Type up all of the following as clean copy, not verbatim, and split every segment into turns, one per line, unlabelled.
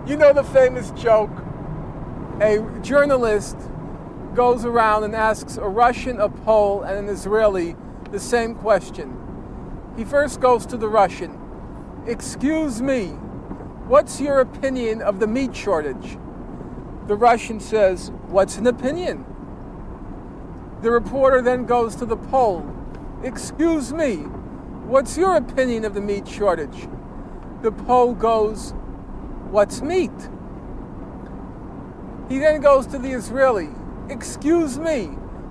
You know the famous joke, a journalist goes around and asks a Russian, a Pole, and an Israeli the same question. He first goes to the Russian. Excuse me, what's your opinion of the meat shortage? The Russian says, what's an opinion? The reporter then goes to the Pole. Excuse me, what's your opinion of the meat shortage? The Pole goes, what's meat? He then goes to the Israeli. Excuse me,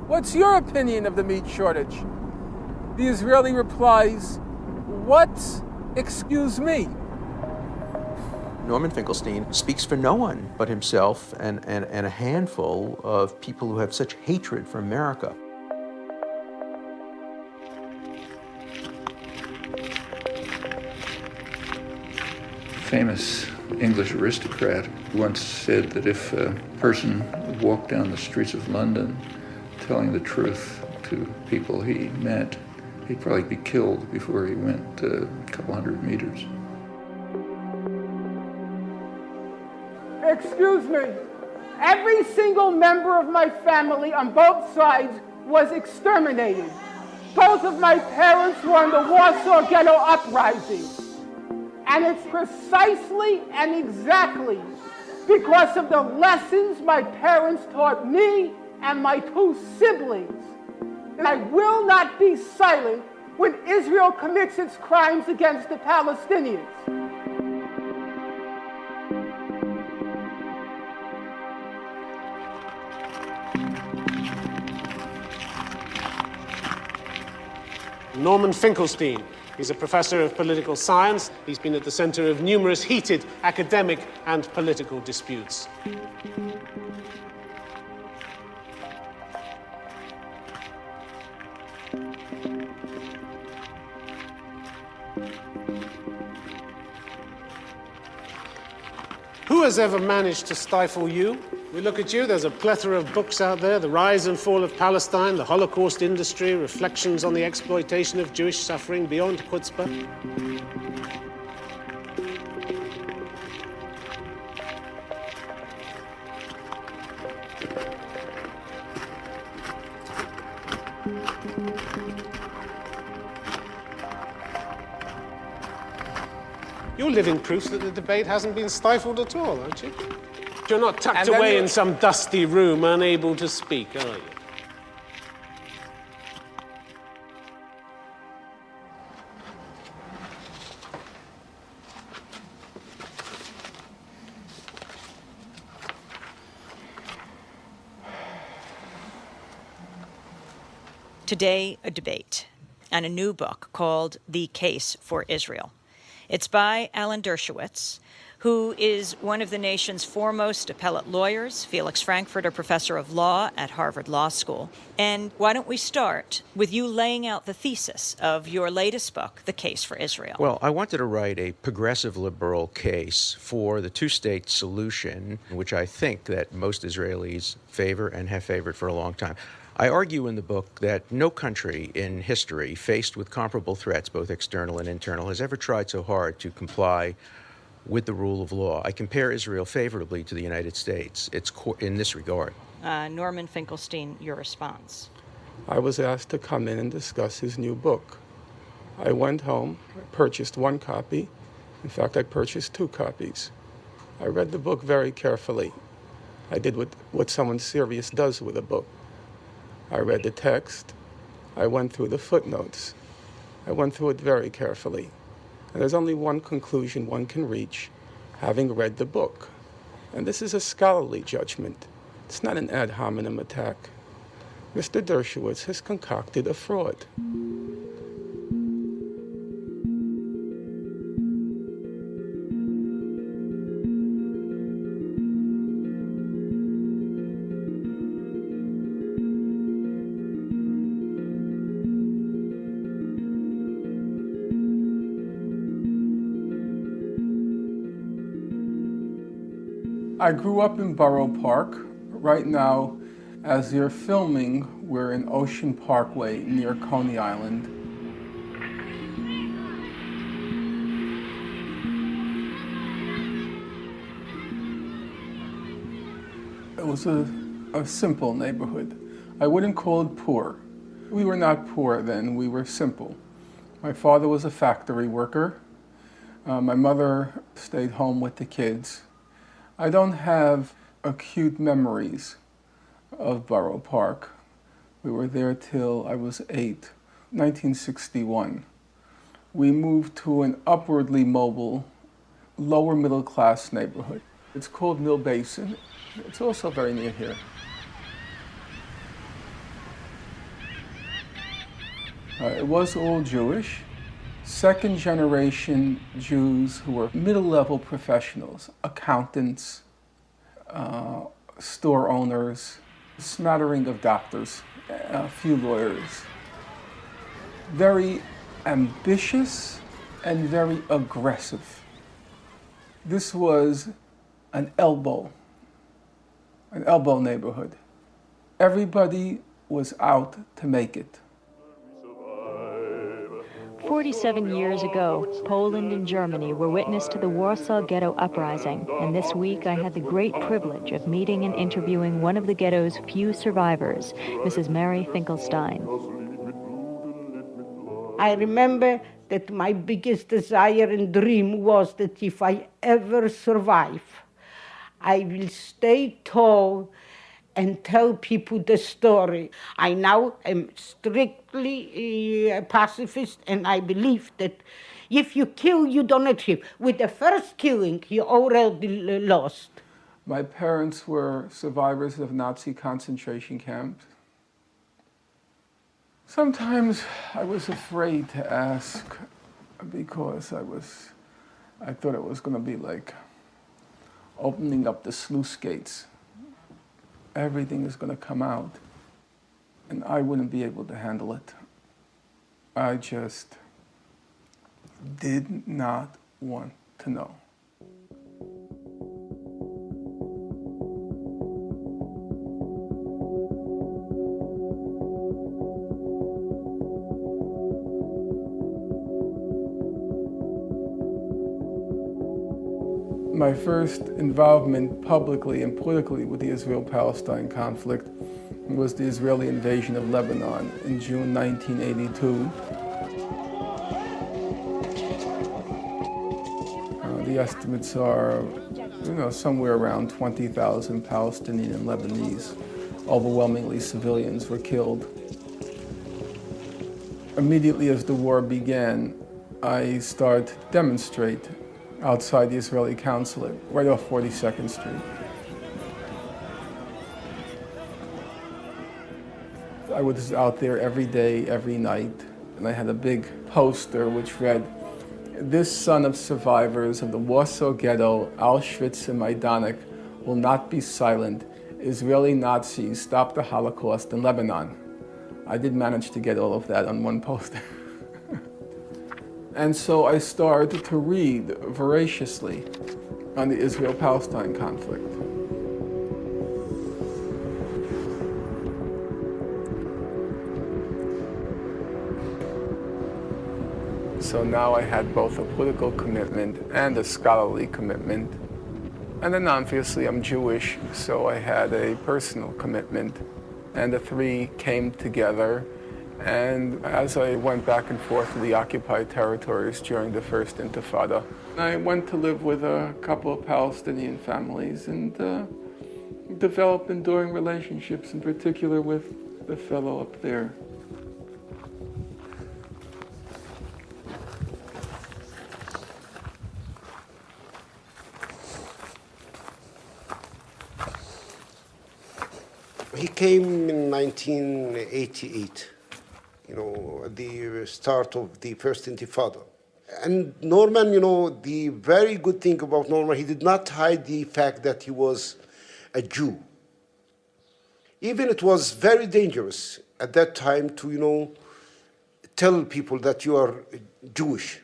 what's your opinion of the meat shortage? The Israeli replies, what's excuse me?
Norman Finkelstein speaks for no one but himself and a handful of people who have such hatred for America.
Famous English aristocrat once said that if a person walked down the streets of London telling the truth to people he met, he'd probably be killed before he went a couple hundred meters.
Excuse me, every single member of my family on both sides was exterminated. Both of my parents were in the Warsaw Ghetto Uprising. And it's precisely and exactly because of the lessons my parents taught me and my two siblings that I will not be silent when Israel commits its crimes against the Palestinians.
Norman Finkelstein. He's a professor of political science. He's been at the center of numerous heated academic and political disputes. Who has ever managed to stifle you? We look at you, there's a plethora of books out there, The Rise and Fall of Palestine, The Holocaust Industry, Reflections on the Exploitation of Jewish Suffering, Beyond Chutzpah. You're living proof that the debate hasn't been stifled at all, aren't you? You're not tucked away in some dusty room, unable to speak, are you?
Today, a debate and a new book called The Case for Israel. It's by Alan Dershowitz, who is one of the nation's foremost appellate lawyers, Felix Frankfurter Professor of Law at Harvard Law School. And why don't we start with you laying out the thesis of your latest book, The Case for Israel?
Well, I wanted to write a progressive liberal case for the two-state solution, which I think that most Israelis favor and have favored for a long time. I argue in the book that no country in history faced with comparable threats, both external and internal, has ever tried so hard to comply with the rule of law. I compare Israel favorably to the United States in this regard.
Norman Finkelstein, your response.
I was asked to come in and discuss his new book. I went home, purchased one copy. In fact, I purchased two copies. I read the book very carefully. I did what someone serious does with a book. I read the text. I went through the footnotes. I went through it very carefully. And there's only one conclusion one can reach, having read the book. And this is a scholarly judgment. It's not an ad hominem attack. Mr. Dershowitz has concocted a fraud.
I grew up in Borough Park. Right now, as you're filming, we're in Ocean Parkway near Coney Island.
It was a simple neighborhood. I wouldn't call it poor. We were not poor then, we were simple. My father was a factory worker. My mother stayed home with the kids. I don't have acute memories of Borough Park. We were there till I was 8, 1961. We moved to an upwardly mobile, lower middle class neighborhood. It's called Mill Basin. It's also very near here. It was all Jewish. Second generation Jews who were middle-level professionals, accountants, store owners, a smattering of doctors, a few lawyers. Very ambitious and very aggressive. This was an elbow neighborhood. Everybody was out to make it.
47 years ago, Poland and Germany were witness to the Warsaw Ghetto Uprising, and this week I had the great privilege of meeting and interviewing one of the ghetto's few survivors, Mrs. Mary Finkelstein.
I remember that my biggest desire and dream was that if I ever survive, I will stay tall and tell people the story. I now am strictly a pacifist, and I believe that if you kill, you don't achieve. With the first killing, you already lost.
My parents were survivors of Nazi concentration camps. Sometimes I was afraid to ask because I thought it was going to be like opening up the sluice gates. Everything is going to come out, and I wouldn't be able to handle it. I just did not want to know. My first involvement publicly and politically with the Israel-Palestine conflict was the Israeli invasion of Lebanon in June 1982. The estimates are, somewhere around 20,000 Palestinian and Lebanese, overwhelmingly civilians, were killed. Immediately as the war began, I started to demonstrate outside the Israeli consulate, right off 42nd Street. I was out there every day, every night, and I had a big poster which read, "This son of survivors of the Warsaw Ghetto, Auschwitz and Majdanek will not be silent. Israeli Nazis stop the Holocaust in Lebanon." I did manage to get all of that on one poster. And so I started to read voraciously on the Israel-Palestine conflict. So now I had both a political commitment and a scholarly commitment. And then obviously I'm Jewish, so I had a personal commitment. And the three came together. And as I went back and forth to the occupied territories during the first Intifada, I went to live with a couple of Palestinian families and developed enduring relationships, in particular with the fellow up there.
He came in 1988. At the start of the first Intifada. And Norman, the very good thing about Norman, he did not hide the fact that he was a Jew. Even it was very dangerous at that time to, tell people that you are Jewish.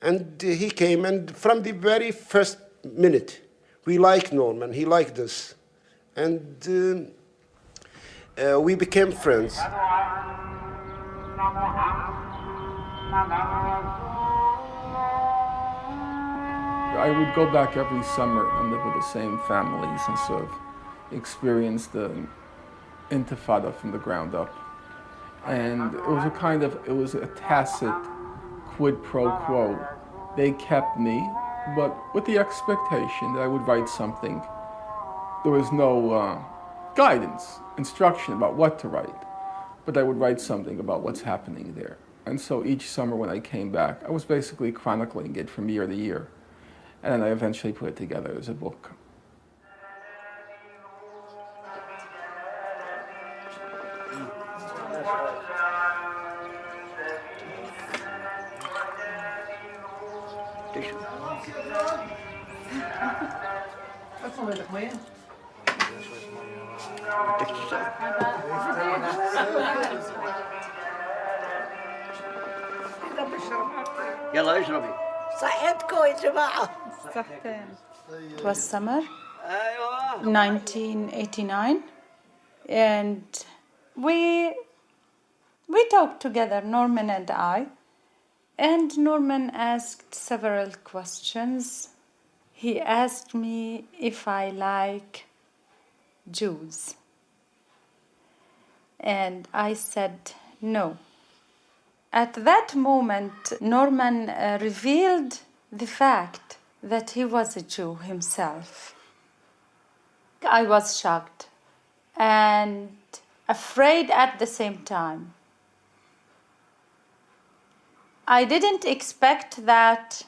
And he came, and from the very first minute, we liked Norman, he liked us. And we became friends.
I would go back every summer and live with the same families and sort of
experienced the Intifada from the ground up. And it was a tacit quid pro quo. They kept me, but with the expectation that I would write something. There was no guidance, instruction about what to write, but I would write something about what's happening there. And so each summer when I came back, I was basically chronicling it from year to year. And then I eventually put it together as a book.
يلا اشربي
صحتكم يا جماعة.
It was summer 1989, and we talked together, Norman and I, and Norman asked several questions. He asked me if I like Jews, and I said no. At that moment, Norman revealed the fact that he was a Jew himself. I was shocked and afraid at the same time. I didn't expect that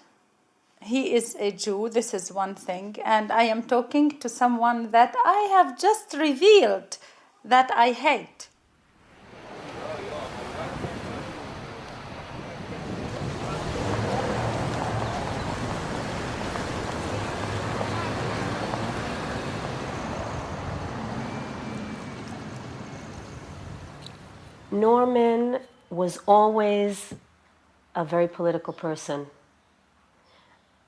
he is a Jew, this is one thing, and I am talking to someone that I have just revealed that I hate.
Norman was always a very political person.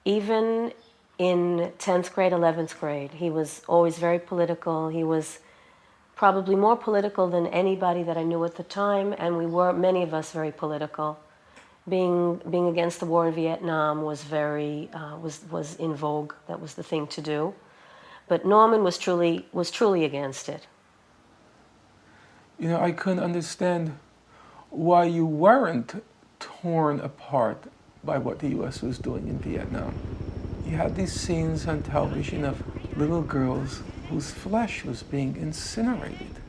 Even in 10th grade, 11th grade, he was always very political. He was probably more political than anybody that I knew at the time, and we were, many of us, very political. Being against the war in Vietnam was was in vogue. That was the thing to do. But Norman was truly against it.
You know, I couldn't understand why you weren't torn apart by what the U.S. was doing in Vietnam. You had these scenes on television of little girls whose flesh was being incinerated.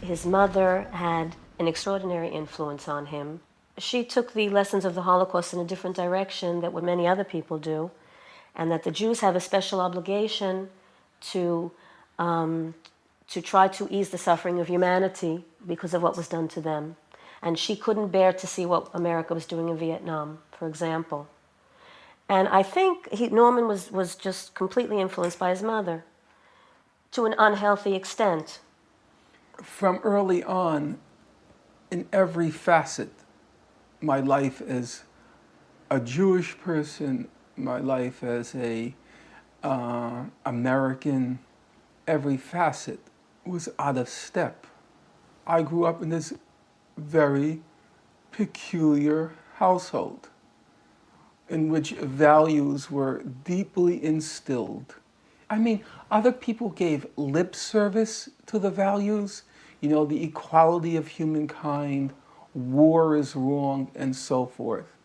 His mother had an extraordinary influence on him. She took the lessons of the Holocaust in a different direction than what many other people do, and that the Jews have a special obligation to try to ease the suffering of humanity because of what was done to them. And she couldn't bear to see what America was doing in Vietnam, for example. And I think Norman was just completely influenced by his mother to an unhealthy extent.
From early on, in every facet, my life as a Jewish person, my life as a American, every facet was out of step. I grew up in this very peculiar household in which values were deeply instilled. I mean, other people gave lip service to the values, you know, the equality of humankind, war is wrong, and so forth.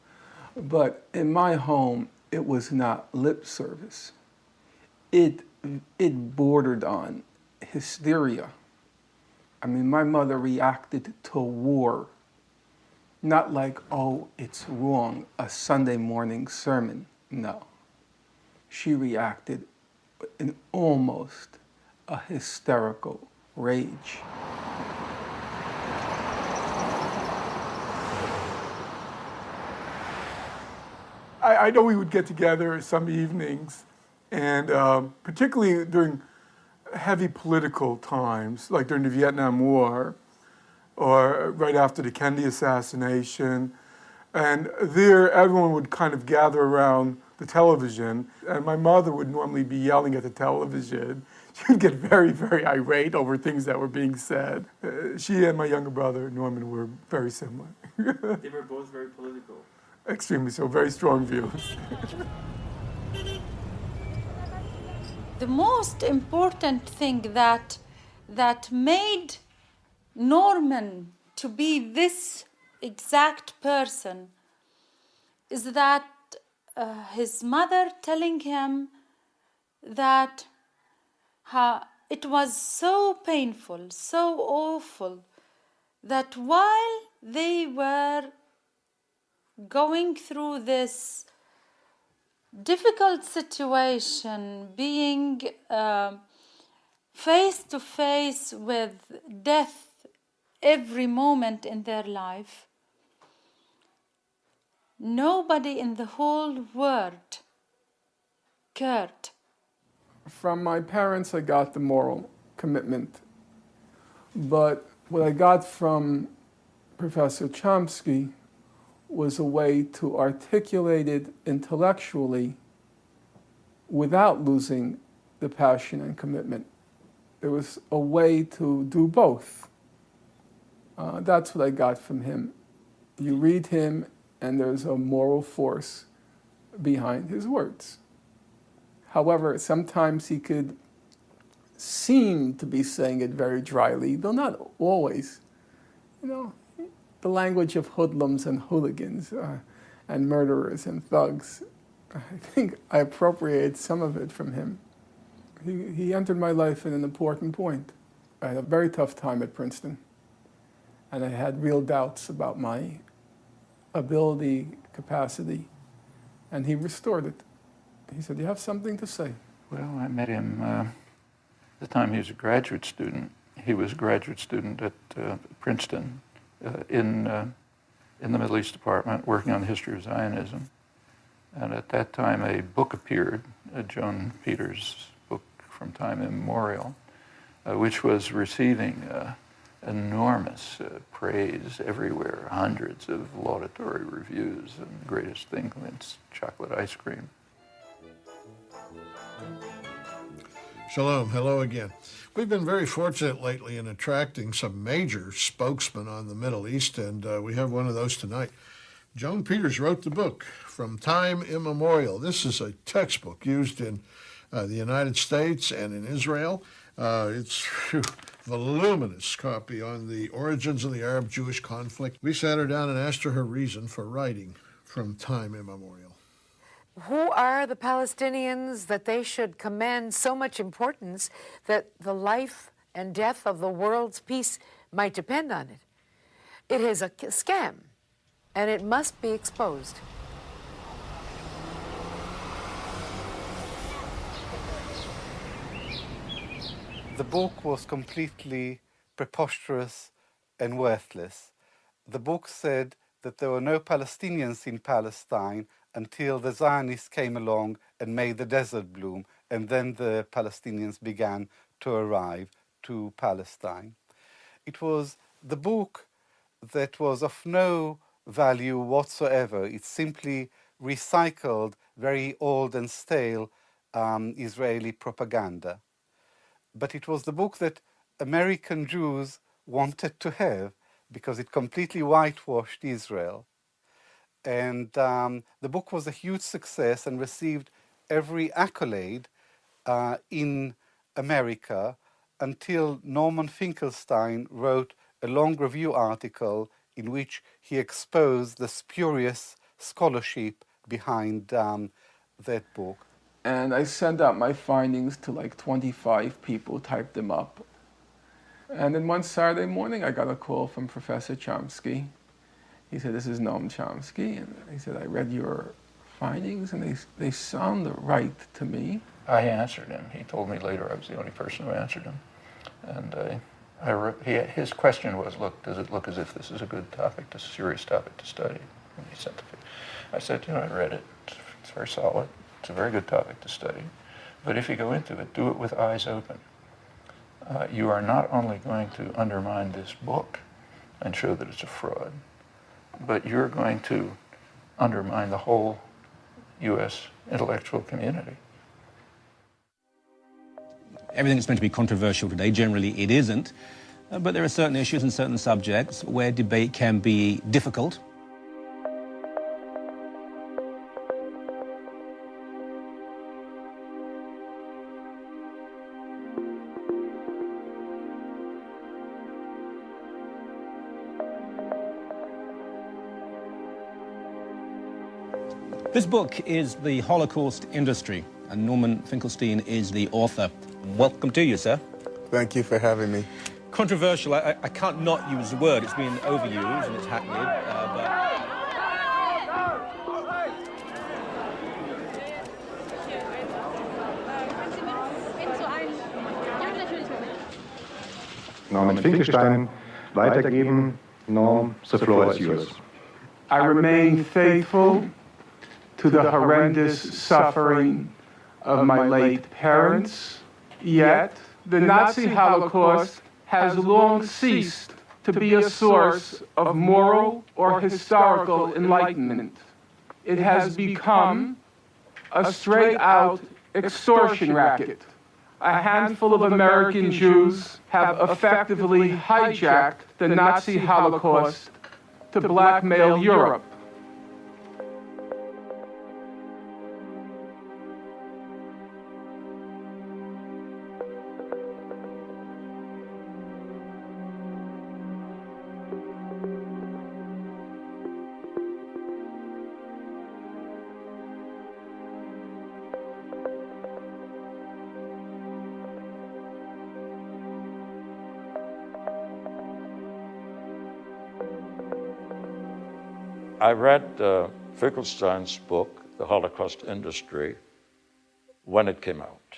But in my home, it was not lip service. It bordered on hysteria. I mean, my mother reacted to war, not like, oh, it's wrong, a Sunday morning sermon. No. She reacted in almost a hysterical rage.
I know we would get together some evenings, and particularly during heavy political times, like during the Vietnam War, or right after the Kennedy assassination. And there, everyone would kind of gather around the television, and my mother would normally be yelling at the television. She would get very, very irate over things that were being said. She and my younger brother, Norman, were very similar.
They were both very political.
Extremely so, very strong views.
The most important thing that that made Norman to be this exact person is that his mother telling him that it was so painful, so awful, that while they were going through this difficult situation, being face to face with death every moment in their life, nobody in the whole world cared.
From my parents, I got the moral commitment. But what I got from Professor Chomsky was a way to articulate it intellectually without losing the passion and commitment. There was a way to do both. That's what I got from him. You read him, and there's a moral force behind his words. However, sometimes he could seem to be saying it very dryly, though not always. You know, the language of hoodlums and hooligans and murderers and thugs. I think I appropriated some of it from him. He entered my life at an important point. I had a very tough time at Princeton, and I had real doubts about my ability, capacity, and he restored it. He said, "You have something to say."
Well, I met him at the time he was a graduate student. He was a graduate student at Princeton in the Middle East Department, working on the history of Zionism. And at that time, a book appeared, Joan Peters' book From Time Immemorial, which was receiving enormous praise everywhere, hundreds of laudatory reviews, and the greatest thing since chocolate ice cream.
Shalom, hello again. We've been very fortunate lately in attracting some major spokesmen on the Middle East, and we have one of those tonight. Joan Peters wrote the book, From Time Immemorial. This is a textbook used in the United States and in Israel. It's a voluminous copy on the origins of the Arab-Jewish conflict. We sat her down and asked her reason for writing From Time Immemorial.
Who are the Palestinians that they should command so much importance that the life and death of the world's peace might depend on it? It is a scam, and it must be exposed.
The book was completely preposterous and worthless. The book said that there were no Palestinians in Palestine until the Zionists came along and made the desert bloom, and then the Palestinians began to arrive to Palestine. It was the book that was of no value whatsoever. It simply recycled very old and stale Israeli propaganda. But it was the book that American Jews wanted to have because it completely whitewashed Israel. And the book was a huge success and received every accolade in America until Norman Finkelstein wrote a long review article in which he exposed the spurious scholarship behind that book.
And I sent out my findings to like 25 people, typed them up. And then one Saturday morning, I got a call from Professor Chomsky. He said, "This is Noam Chomsky." And he said, "I read your findings, and they sound right to me."
I answered him. He told me later I was the only person who answered him. And his question was, does it look as if this is a good topic, a serious topic to study? And he sent I said, I read it. It's very solid. It's a very good topic to study. But if you go into it, do it with eyes open. You are not only going to undermine this book and show that it's a fraud, but you're going to undermine the whole U.S. intellectual community.
Everything that's meant to be controversial today, generally it isn't. But there are certain issues and certain subjects where debate can be difficult. This book is The Holocaust Industry, and Norman Finkelstein is the author. Welcome to you, sir.
Thank you for having me.
Controversial, I can't not use the word. It's been overused and it's hackneyed,
Norman Finkelstein, weitergeben. Norm, the floor is yours.
I remain faithful to the horrendous suffering of my late parents, yet the Nazi Holocaust has long ceased to be a source of moral or historical enlightenment. It has become a straight-out extortion racket. A handful of American Jews have effectively hijacked the Nazi Holocaust to blackmail Europe.
I read Finkelstein's book, The Holocaust Industry, when it came out.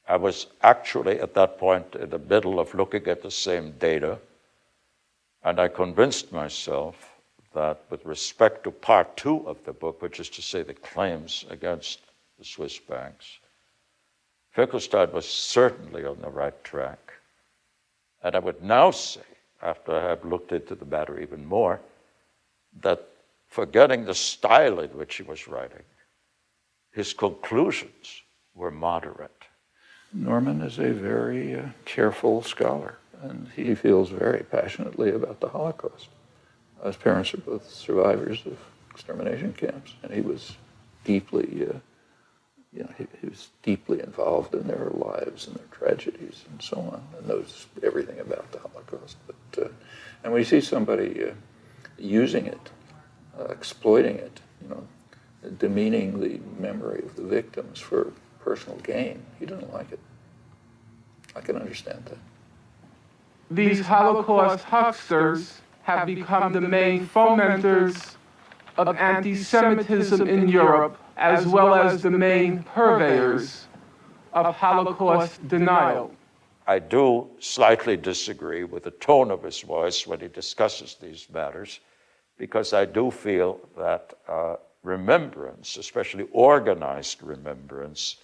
I was actually at that point in the middle of looking at the same data, and I convinced myself that with respect to part 2 of the book, which is to say the claims against the Swiss banks, Finkelstein was certainly on the right track. And I would now say, after I have looked into the matter even more, that forgetting the style in which he was writing, his conclusions were moderate.
Norman is a very careful scholar, and he feels very passionately about the Holocaust. His parents are both survivors of extermination camps, and he was deeply, he was deeply involved in their lives and their tragedies and so on, and knows everything about the Holocaust. But and when you see somebody using it, exploiting it, demeaning the memory of the victims for personal gain, he doesn't like it. I can understand that.
These Holocaust hucksters have become the main fomenters of anti-Semitism in Europe, as well as the main purveyors of Holocaust denial.
I do slightly disagree with the tone of his voice when he discusses these matters, because I do feel that remembrance, especially organized remembrance,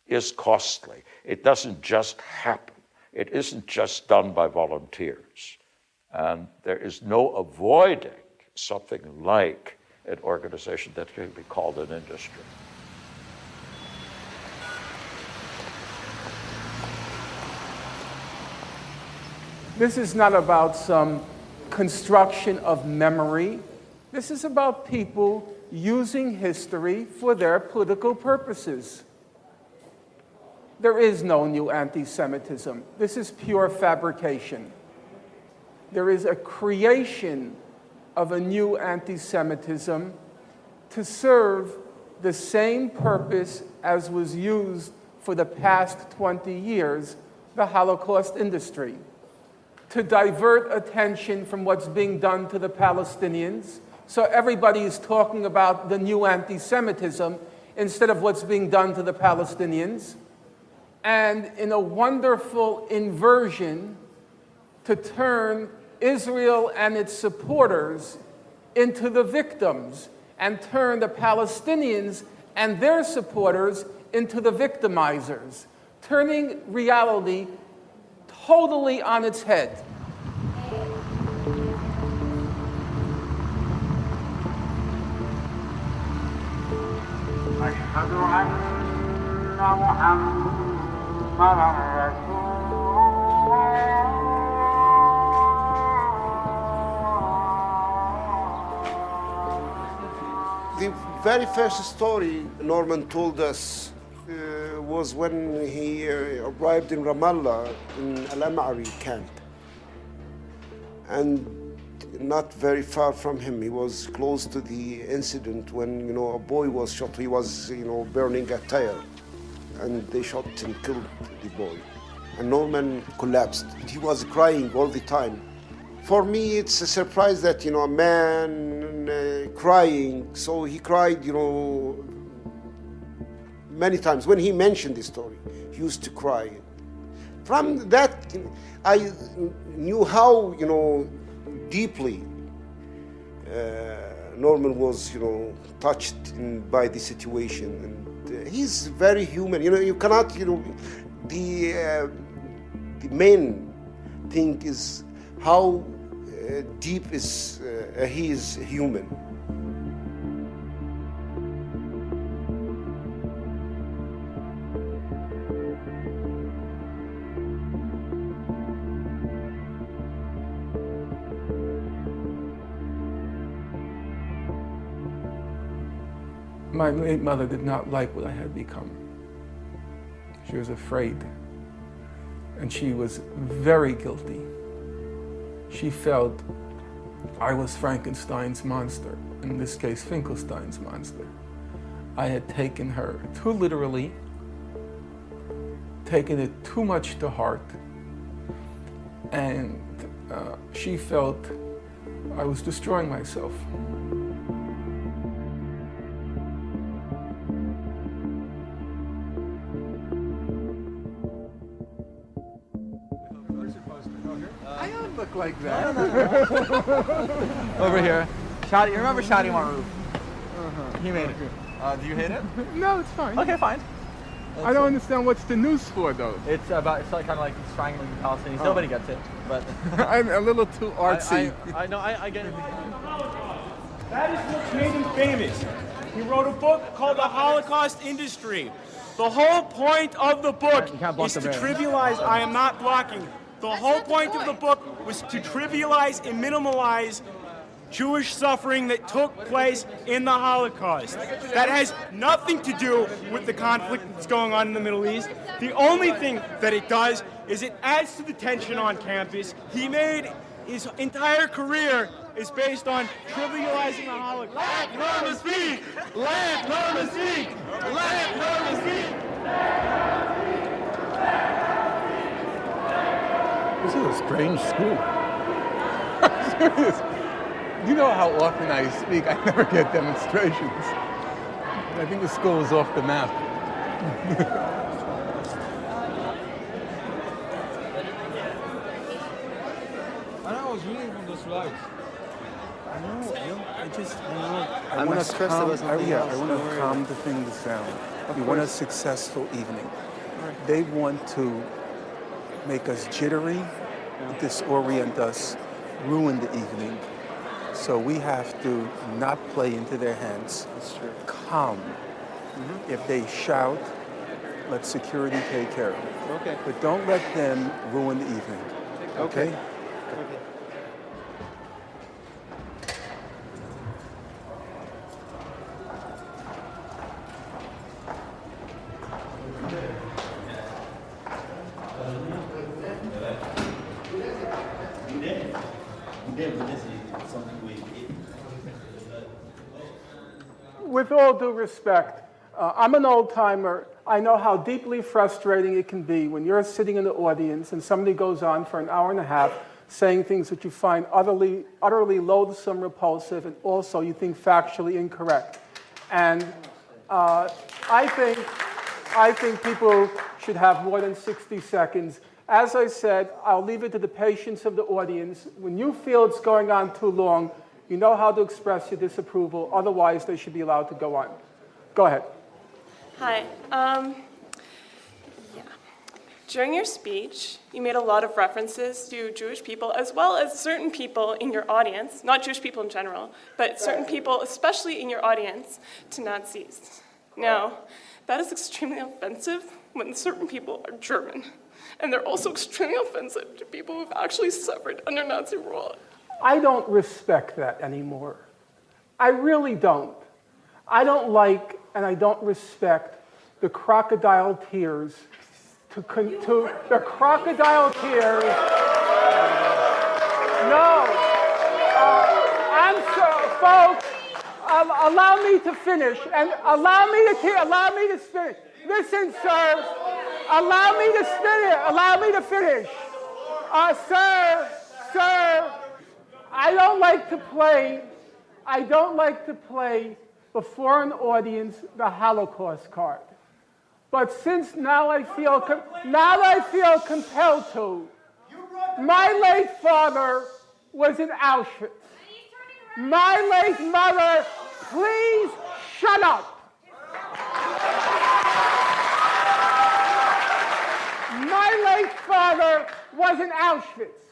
is costly. It doesn't just happen. It isn't just done by volunteers. And there is no avoiding something like an organization that can be called an industry.
This is not about some construction of memory. This is about people using history for their political purposes. There is no new anti-Semitism. This is pure fabrication. There is a creation of a new anti-Semitism to serve the same purpose as was used for the past 20 years, the Holocaust industry. To divert attention from what's being done to the Palestinians. So everybody is talking about the new anti-Semitism instead of what's being done to the Palestinians. And in a wonderful inversion to turn Israel and its supporters into the victims and turn the Palestinians and their supporters into the victimizers, turning reality totally on its head.
The very first story Norman told us was when he arrived in Ramallah in Al-Am'ari camp. And
not very far from him. He was close to the incident when, a boy was shot. He was, burning a tire, and they shot and killed the boy. And Norman collapsed. He was crying all the time. For me, it's a surprise that, a man crying. So he cried, many times. When he mentioned the story, he used to cry. From that, I knew how, deeply Norman was, touched by the situation. And he's very human. You cannot, the main thing is how deep he is human.
My late mother did not like what I had become. She was afraid, and she was very guilty. She felt I was Frankenstein's monster, in this case, Finkelstein's monster. I had taken her too literally, taken it too much to heart, and she felt I was destroying myself.
I don't look like that. Over here. Shadi, you remember Shadi Maroof? He made it. Do you hate it?
No, it's fine.
Okay, fine.
I don't understand what's the news for, though.
It's like, kind of like strangling the Palestinians. Nobody gets it, but
I'm a little too artsy.
I know. I get it.
That is what made him famous. He wrote a book called The Holocaust Industry. The whole point of the book is to trivialize. I am not blocking. The whole point of the book was to trivialize and minimalize Jewish suffering that took place in the Holocaust. That has nothing to do with the conflict that's going on in the Middle East. The only thing that it does is it adds to the tension on campus. He made his entire career is based on trivializing the Holocaust. Let Norman speak! Let Norman speak! Let Norman speak!
This is a strange school. I'm serious. You know how often I speak, I never get demonstrations. I think the school is off the map.
I was reading from the slides.
I want to calm the things down. We want a successful evening. They want to make us jittery, disorient us, ruin the evening. So we have to not play into their hands. Calm. If they shout, let security take care of it.
Okay.
But don't let them ruin the evening. Okay? With all due respect, I'm an old-timer. I know how deeply frustrating it can be when you're sitting in the audience and somebody goes on for an hour and a half saying things that you find utterly loathsome, repulsive, and also you think factually incorrect. And I think people should have more than 60 seconds. As I said, I'll leave it to the patience of the audience. When you feel it's going on too long, you know how to express your disapproval. Otherwise, they should be allowed to go on. Go ahead.
Hi. During your speech, you made a lot of references to Jewish people as well as certain people in your audience, not Jewish people in general, but certain people, especially in your audience, to Nazis. Now, that is extremely offensive when certain people are German. And they're also extremely offensive to people who've actually suffered under Nazi rule.
I don't respect that anymore. I really don't. I don't like and I don't respect the crocodile tears the crocodile tears. No.
folks, allow me to finish, and allow me to finish. Listen, sir, allow me to finish. Sir, I don't like to play before an audience the Holocaust card. But since now I feel compelled to. My late father was in Auschwitz. My late mother, please shut up. My late father was in Auschwitz.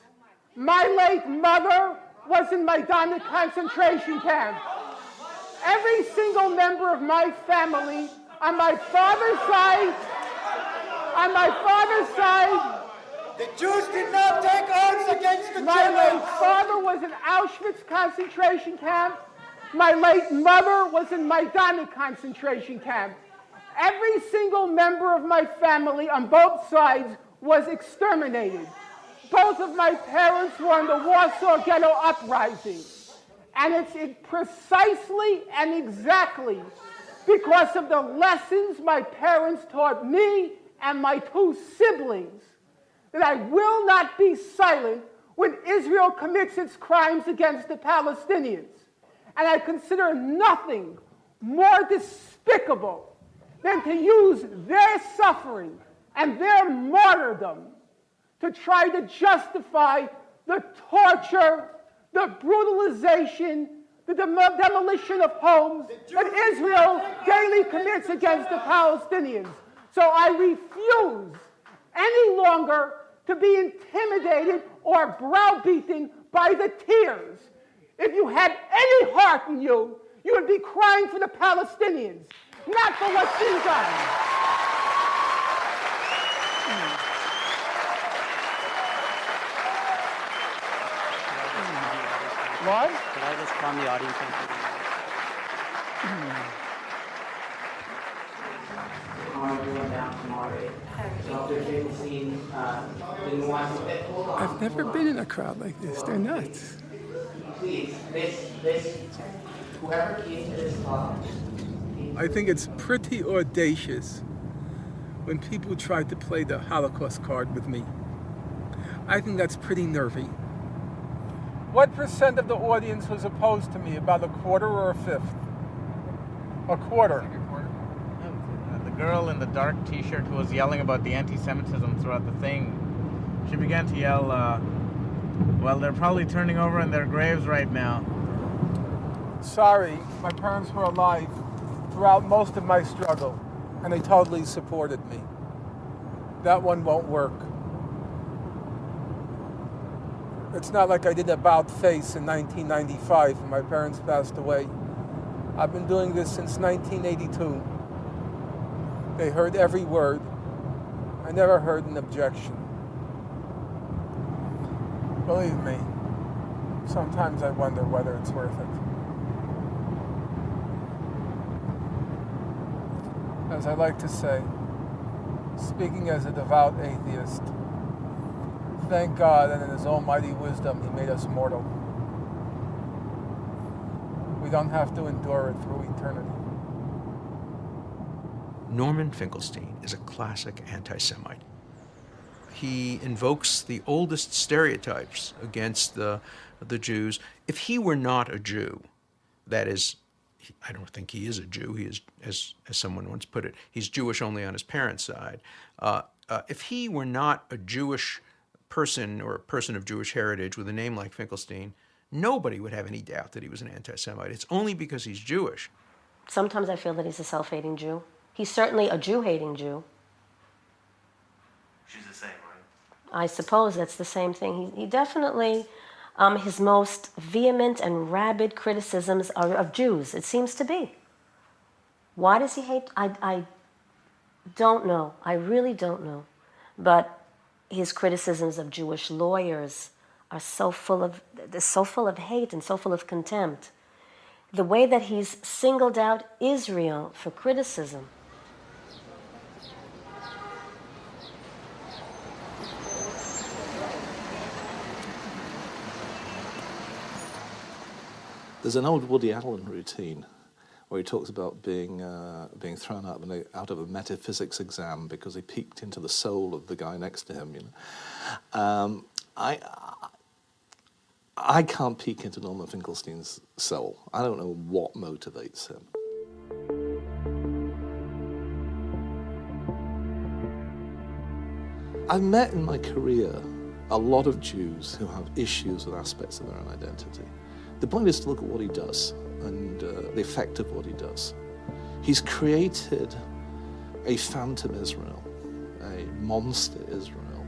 My late mother was in Majdanek concentration camp. Every single member of my family on my father's side,
the Jews did not take arms against the Germans.
My late father was in Auschwitz concentration camp. My late mother was in Majdanek concentration camp. Every single member of my family on both sides was exterminated. Both of my parents were in the Warsaw Ghetto Uprising. And it's precisely and exactly because of the lessons my parents taught me and my two siblings that I will not be silent when Israel commits its crimes against the Palestinians. And I consider nothing more despicable than to use their suffering and their martyrdom to try to justify the torture, the brutalization, the demolition of homes that Israel daily commits against the Palestinians. So I refuse any longer to be intimidated or browbeaten by the tears. If you had any heart in you, you would be crying for the Palestinians, not for what's being done. What?
Could I just calm the audience down?
I've never been in a crowd like this. They're nuts.
Please, whoever came to this talk.
I think it's pretty audacious when people try to play the Holocaust card with me. I think that's pretty nervy. What percent of the audience was opposed to me? About a quarter or a fifth? A quarter.
The girl in the dark t-shirt who was yelling about the anti-Semitism throughout the thing, she began to yell, well, they're probably turning over in their graves right now.
Sorry, my parents were alive throughout most of my struggle, and they totally supported me. That one won't work. It's not like I did About Face in 1995 when my parents passed away. I've been doing this since 1982. They heard every word. I never heard an objection. Believe me, sometimes I wonder whether it's worth it. As I like to say, speaking as a devout atheist, thank God that in His almighty wisdom He made us mortal. We don't have to endure it through eternity.
Norman Finkelstein is a classic anti-Semite. He invokes the oldest stereotypes against the Jews. If he were not a Jew, that is, I don't think he is a Jew. He is, as someone once put it, he's Jewish only on his parents' side. If he were not a Jewish person or a person of Jewish heritage with a name like Finkelstein, nobody would have any doubt that he was an anti-Semite. It's only because he's Jewish.
Sometimes I feel that he's a self-hating Jew. He's certainly a Jew-hating Jew.
She's the same, right?
I suppose that's the same thing. He definitely, his most vehement and rabid criticisms are of Jews, it seems to be. Why does he hate? I don't know. I really don't know. But his criticisms of Jewish lawyers are so full of hate and so full of contempt. The way that he's singled out Israel for criticism.
There's an old Woody Allen routine where he talks about being thrown out of a metaphysics exam because he peeked into the soul of the guy next to him. I can't peek into Norman Finkelstein's soul. I don't know what motivates him. I've met in my career a lot of Jews who have issues with aspects of their own identity. The point is to look at what he does and the effect of what he does. He's created a phantom Israel, a monster Israel,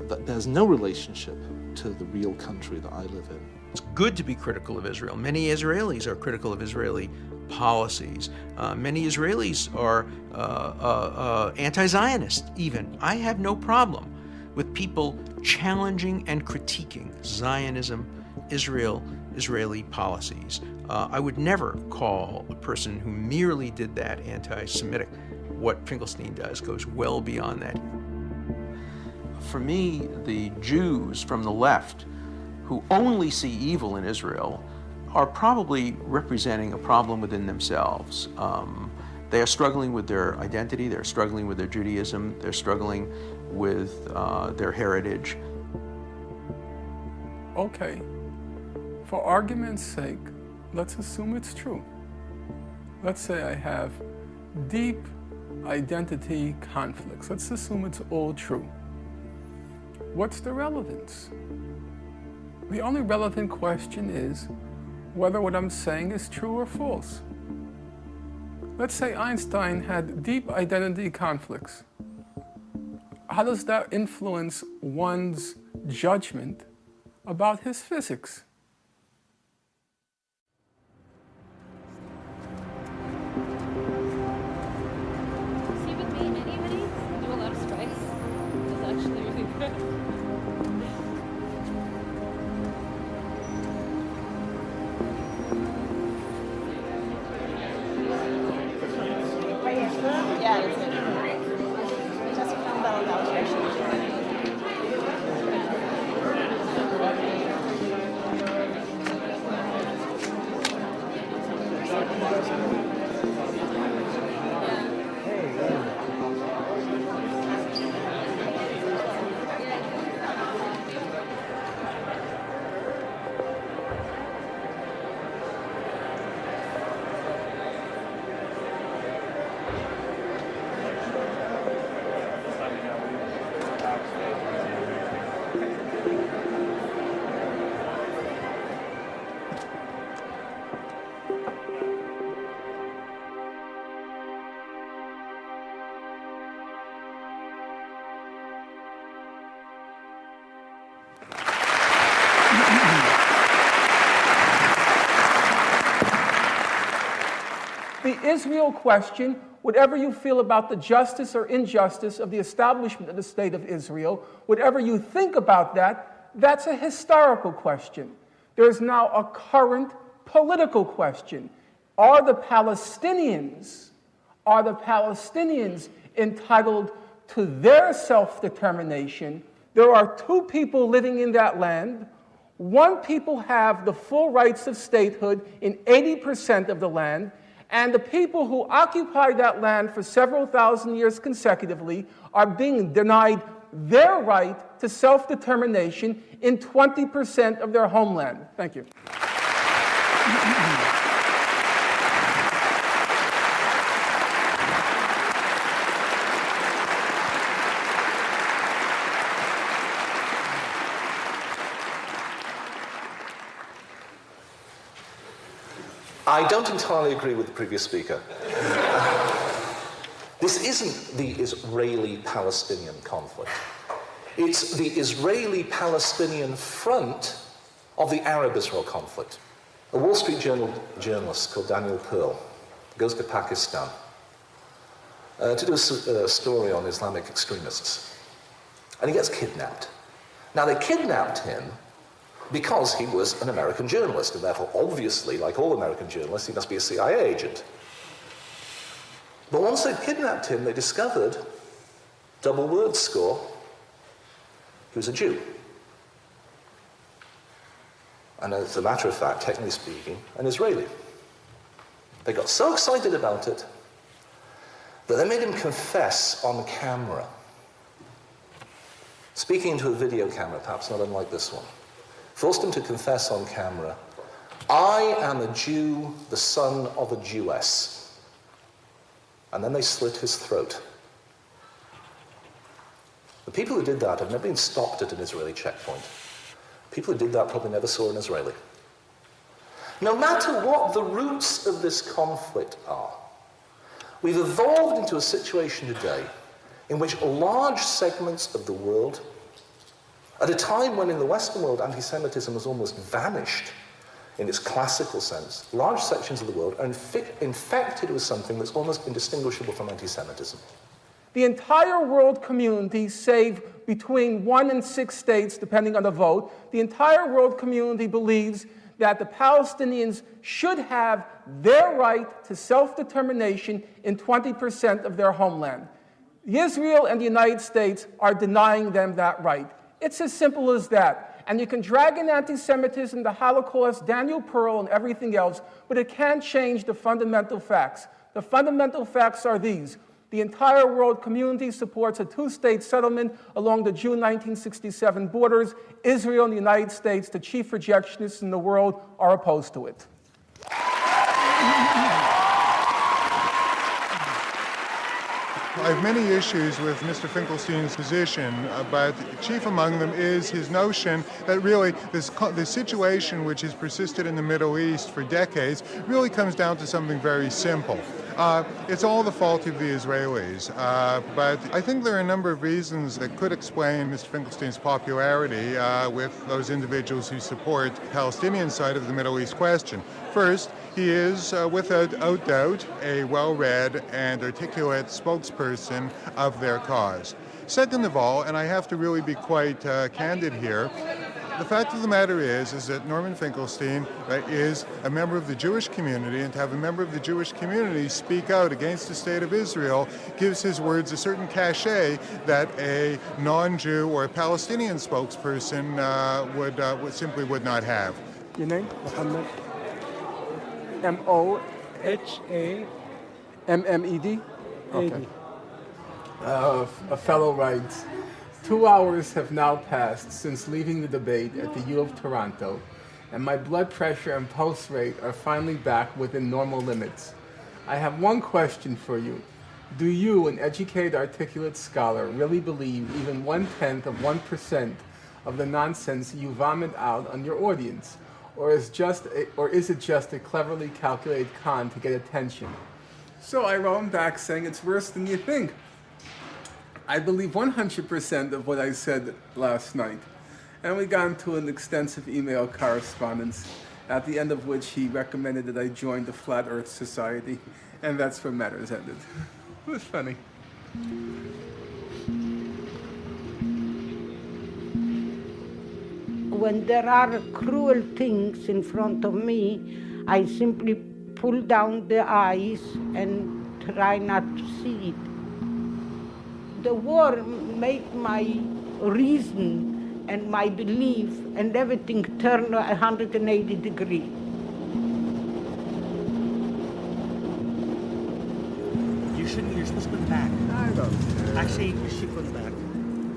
that there's no relationship to the real country that I live in.
It's good to be critical of Israel. Many Israelis are critical of Israeli policies. Many Israelis are anti-Zionist even. I have no problem with people challenging and critiquing Zionism, Israel, Israeli policies. I would never call a person who merely did that anti-Semitic. What Finkelstein does goes well beyond that. For me, the Jews from the left who only see evil in Israel are probably representing a problem within themselves. They are struggling with their identity, they're struggling with their Judaism, they're struggling with their heritage.
Okay, for argument's sake, let's assume it's true. Let's say I have deep identity conflicts. Let's assume it's all true. What's the relevance? The only relevant question is whether what I'm saying is true or false. Let's say Einstein had deep identity conflicts. How does that influence one's judgment about his physics?
See, with me and anybody, do a lot of strikes. It's actually really good.
Yeah, it's good. Just found out about
The Israel question, whatever you feel about the justice or injustice of the establishment of the State of Israel, whatever you think about that, that's a historical question. There is now a current political question. Are the Palestinians entitled to their self-determination? There are two people living in that land. One people have the full rights of statehood in 80% of the land, and the people who occupy that land for several thousand years consecutively are being denied their right to self-determination in 20% of their homeland. Thank you.
I don't entirely agree with the previous speaker. This isn't the Israeli-Palestinian conflict. It's the Israeli-Palestinian front of the Arab-Israel conflict. A Wall Street Journal journalist called Daniel Pearl goes to Pakistan to do a story on Islamic extremists. And he gets kidnapped. Now, they kidnapped him because he was an American journalist, and therefore, obviously, like all American journalists, he must be a CIA agent. But once they'd kidnapped him, they discovered, double word score, he was a Jew. and as a matter of fact, technically speaking, an Israeli. They got so excited about it that they made him confess on camera, speaking into a video camera, perhaps not unlike this one. Forced him to confess on camera, "I am a Jew, the son of a Jewess." And then they slit his throat. The people who did that have never been stopped at an Israeli checkpoint. People who did that probably never saw an Israeli. No matter what the roots of this conflict are, we've evolved into a situation today in which large segments of the world, at a time when in the Western world anti-Semitism has almost vanished in its classical sense, large sections of the world are infected with something that's almost indistinguishable from anti-Semitism.
The entire world community, save between 1 and 6 states, depending on the vote, the entire world community believes that the Palestinians should have their right to self-determination in 20% of their homeland. Israel and the United States are denying them that right. It's as simple as that. And you can drag in anti-Semitism, the Holocaust, Daniel Pearl, and everything else, but it can't change the fundamental facts. The fundamental facts are these. The entire world community supports a 2-state settlement along the June 1967 borders. Israel and the United States, the chief rejectionists in the world, are opposed to it.
I have many issues with Mr. Finkelstein's position, but chief among them is his notion that really this situation which has persisted in the Middle East for decades really comes down to something very simple. It's all the fault of the Israelis, but I think there are a number of reasons that could explain Mr. Finkelstein's popularity with those individuals who support the Palestinian side of the Middle East question. First, he is, without doubt, a well-read and articulate spokesperson of their cause. Second of all, and I have to really be quite candid here, the fact of the matter is that Norman Finkelstein is a member of the Jewish community, and to have a member of the Jewish community speak out against the state of Israel gives his words a certain cachet that a non-Jew or a Palestinian spokesperson simply would not have.
Your name? Mohammed. M-O-H-A-M-M-E-D? Okay. A fellow writes, 2 hours have now passed since leaving the debate at the U of Toronto, and my blood pressure and pulse rate are finally back within normal limits. I have one question for you. Do you, an educated, articulate scholar, really believe even 1/10 of 1% of the nonsense you vomit out on your audience? Or is it just a cleverly calculated con to get attention? So I wrote him back saying it's worse than you think. I believe 100% of what I said last night. And we got into an extensive email correspondence, at the end of which he recommended that I join the Flat Earth Society, and that's where matters ended. It was funny.
When there are cruel things in front of me, I simply pull down the eyes and try not to see it. The war made my reason and my belief and everything turn 180 degrees.
You're supposed to go in the back.
I don't care.
Actually, you should go in the back.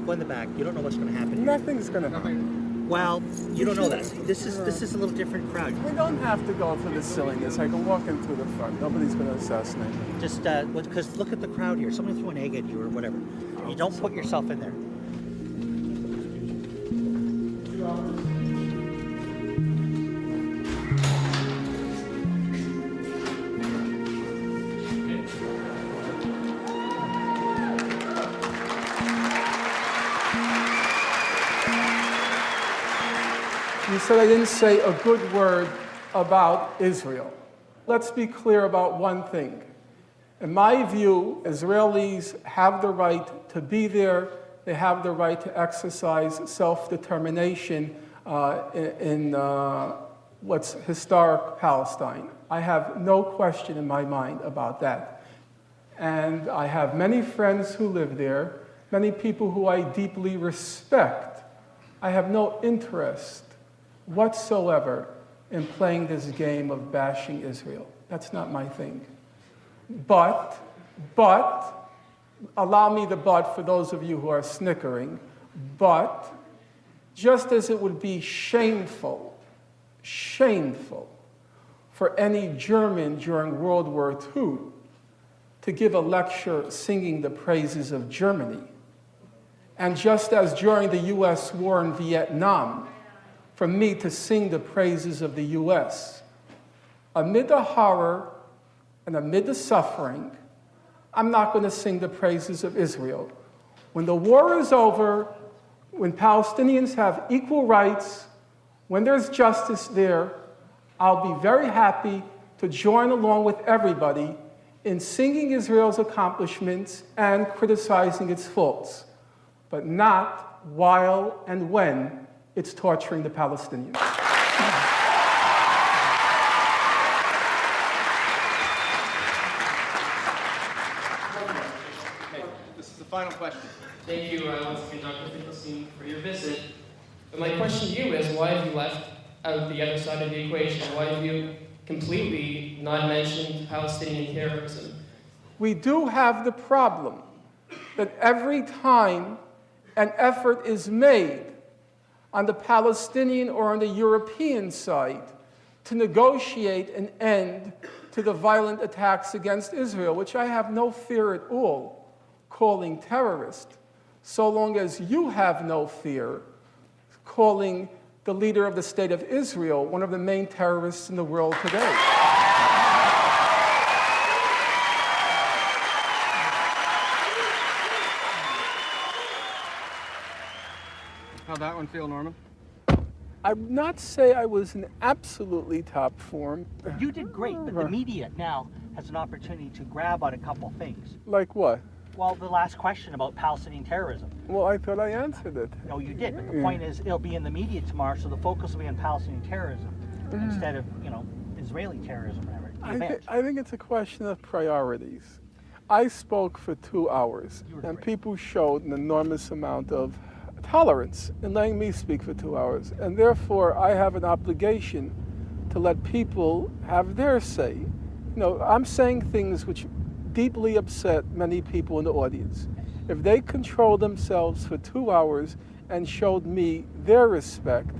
Go in the back. You don't know what's going to happen.
Nothing's going to happen.
Well, you don't know that. This is a little different crowd.
We don't have to go for the silliness. I can walk in through the front. Nobody's going to assassinate me.
Just because look at the crowd here. Somebody threw an egg at you or whatever. You don't put yourself in there.
You said I didn't say a good word about Israel. Let's be clear about one thing. In my view, Israelis have the right to be there. They have the right to exercise self-determination in what's historic Palestine. I have no question in my mind about that. And I have many friends who live there, many people who I deeply respect. I have no interest whatsoever in playing this game of bashing Israel. That's not my thing. But, allow me the but for those of you who are snickering, but just as it would be shameful for any German during World War II to give a lecture singing the praises of Germany, and just as during the US war in Vietnam, for me to sing the praises of the US, amid the horror and amid the suffering, I'm not going to sing the praises of Israel. When the war is over, when Palestinians have equal rights, when there's justice there, I'll be very happy to join along with everybody in singing Israel's accomplishments and criticizing its faults, but not while and when it's torturing the Palestinians.
This is the final question.
Thank you once again, Dr. Finkelstein, for your visit. But my question to you is, why have you left out the other side of the equation? Why have you completely not mentioned Palestinian terrorism?
We do have the problem that every time an effort is made on the Palestinian or on the European side to negotiate an end to the violent attacks against Israel, which I have no fear at all calling terrorist, so long as you have no fear calling the leader of the State of Israel one of the main terrorists in the world today.
How'd that one feel, Norman?
I would not say I was in absolutely top form.
You did great, but the media now has an opportunity to grab on a couple things.
Like what?
Well, the last question about Palestinian terrorism.
Well, I thought I answered it.
No, you did, but the point is it'll be in the media tomorrow, so the focus will be on Palestinian terrorism instead of, Israeli terrorism or whatever.
I think it's a question of priorities. I spoke for 2 hours, and people showed an enormous amount of tolerance in letting me speak for 2 hours, and therefore I have an obligation to let people have their say. I'm saying things which deeply upset many people in the audience. If they controlled themselves for 2 hours and showed me their respect,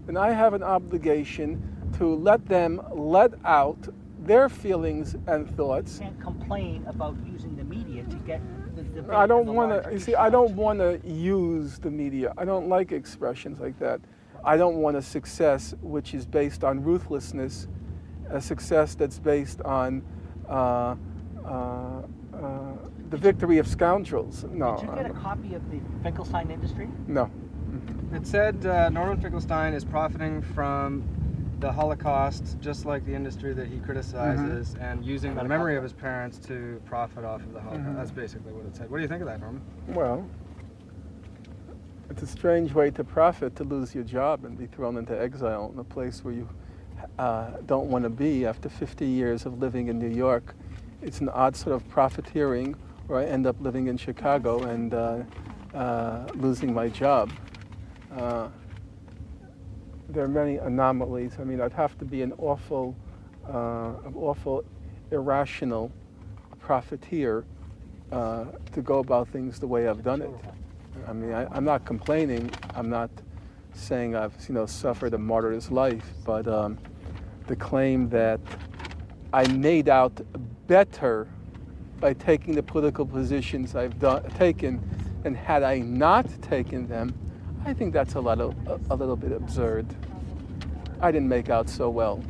then I have an obligation to let them let out their feelings and thoughts.
You can't complain about using the media to get the debate.
I don't want to, I don't want to use the media. I don't like expressions like that. I don't want a success which is based on ruthlessness, a success that's based on the victory of scoundrels. No.
Did you get a copy of the Finkelstein Industry?
No.
It said Norman Finkelstein is profiting from the Holocaust, just like the industry that he criticizes, and using the memory of his parents to profit off of the Holocaust. That's basically what it said. What do you think of that, Norman?
Well, it's a strange way to profit, to lose your job and be thrown into exile in a place where you don't want to be after 50 years of living in New York. It's an odd sort of profiteering where I end up living in Chicago and losing my job. There are many anomalies. I mean, I'd have to be an awful irrational profiteer to go about things the way I've done it. I mean, I'm not complaining. I'm not saying I've suffered a martyr's life, but the claim that I made out better by taking the political positions I've taken, and had I not taken them, I think that's a little bit absurd. I didn't make out so well.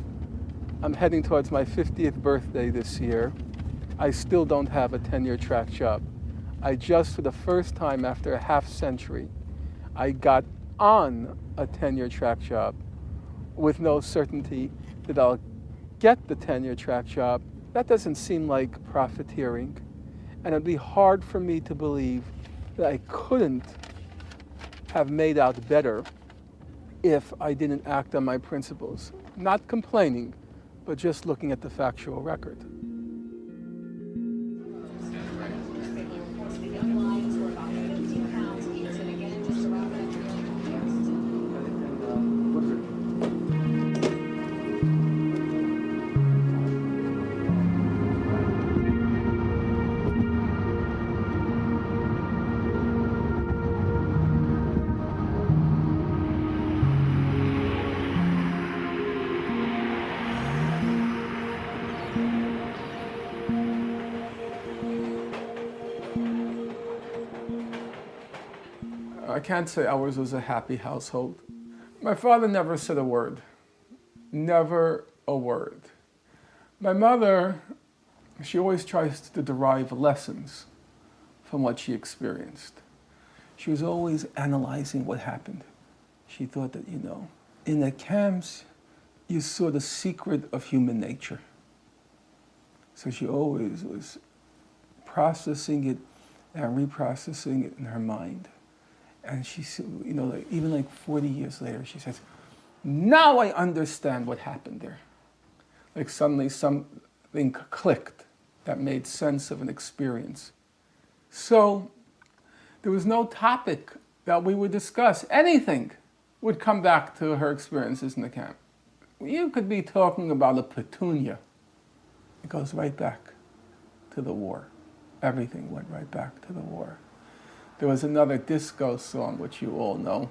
I'm heading towards my 50th birthday this year. I still don't have a tenure track job. I just, for the first time after a half century, I got on a tenure track job with no certainty that I'll get the tenure track job. That doesn't seem like profiteering. And it'd be hard for me to believe that I couldn't have made out better if I didn't act on my principles. Not complaining, but just looking at the factual record. I can't say ours was a happy household. My father never said a word. Never a word. My mother, she always tries to derive lessons from what she experienced. She was always analyzing what happened. She thought that, in the camps, you saw the secret of human nature. So she always was processing it and reprocessing it in her mind. And she said, even like 40 years later, she says, now I understand what happened there. Like suddenly something clicked that made sense of an experience. So there was no topic that we would discuss. Anything would come back to her experiences in the camp. You could be talking about a petunia. It goes right back to the war. Everything went right back to the war. There was another disco song, which you all know,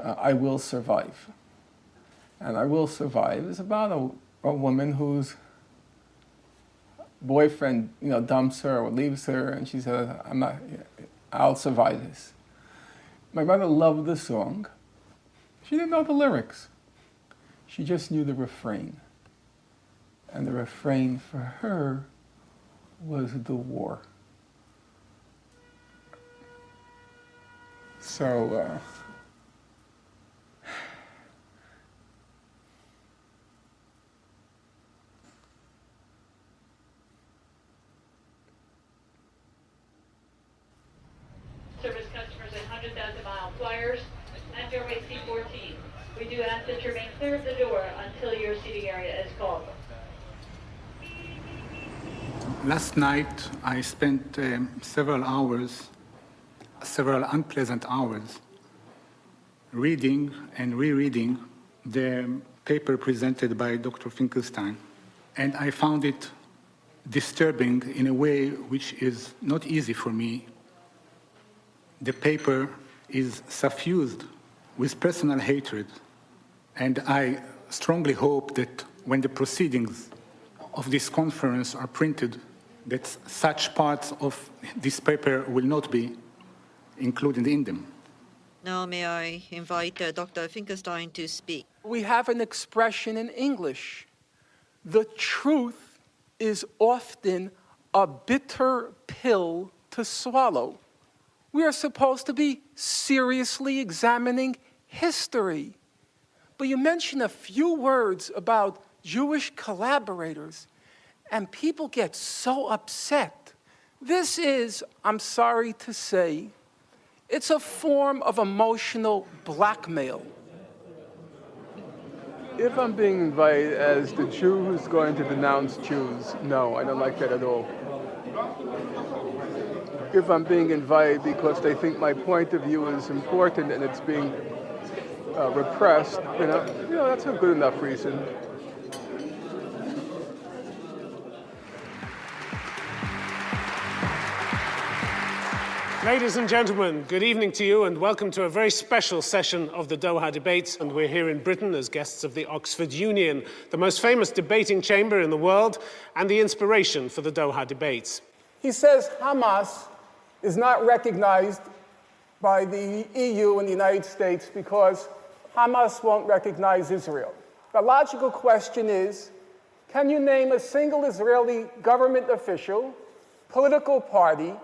I Will Survive. And I Will Survive is about a woman whose boyfriend, dumps her or leaves her, and she says, I'll survive this. My mother loved the song. She didn't know the lyrics. She just knew the refrain. And the refrain for her was the war. So,
Service customers at 100,000-mile flyers and Fairway C14. We do ask that you remain clear of the door until your seating area is called.
Last night, I spent several unpleasant hours, reading and rereading the paper presented by Dr. Finkelstein. And I found it disturbing in a way which is not easy for me. The paper is suffused with personal hatred. And I strongly hope that when the proceedings of this conference are printed, that such parts of this paper will not be included in them.
Now may I invite Dr. Finkelstein to speak.
We have an expression in English. The truth is often a bitter pill to swallow. We are supposed to be seriously examining history. But you mention a few words about Jewish collaborators, and people get so upset. This is, I'm sorry to say, it's a form of emotional blackmail. If I'm being invited as the Jew who's going to denounce Jews, no, I don't like that at all. If I'm being invited because they think my point of view is important and it's being repressed, that's a good enough reason.
Ladies and gentlemen, good evening to you and welcome to a very special session of the Doha debates. And we're here in Britain as guests of the Oxford Union, the most famous debating chamber in the world and the inspiration for the Doha debates.
He says Hamas is not recognized by the EU and the United States because Hamas won't recognize Israel. The logical question is, can you name a single Israeli government official, political party,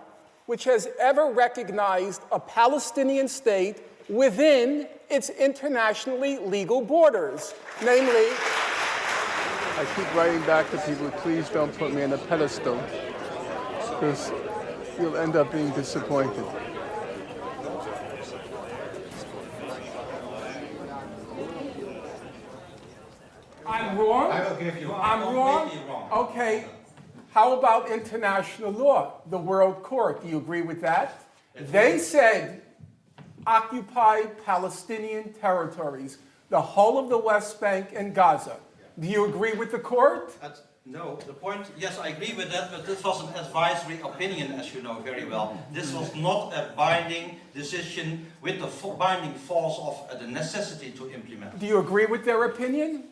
which has ever recognized a Palestinian state within its internationally legal borders? Namely, I keep writing back to people, please don't put me on a pedestal, because you'll end up being disappointed. I'm wrong?
I will give you.
I'm wrong? Okay. How about international law, the World Court? Do you agree with that? They said occupied Palestinian territories, the whole of the West Bank and Gaza. Do you agree with the court?
No, the point, yes, I agree with that, but this was an advisory opinion, as you know very well. This was not a binding decision with the binding force of the necessity to implement.
Do you agree with their opinion?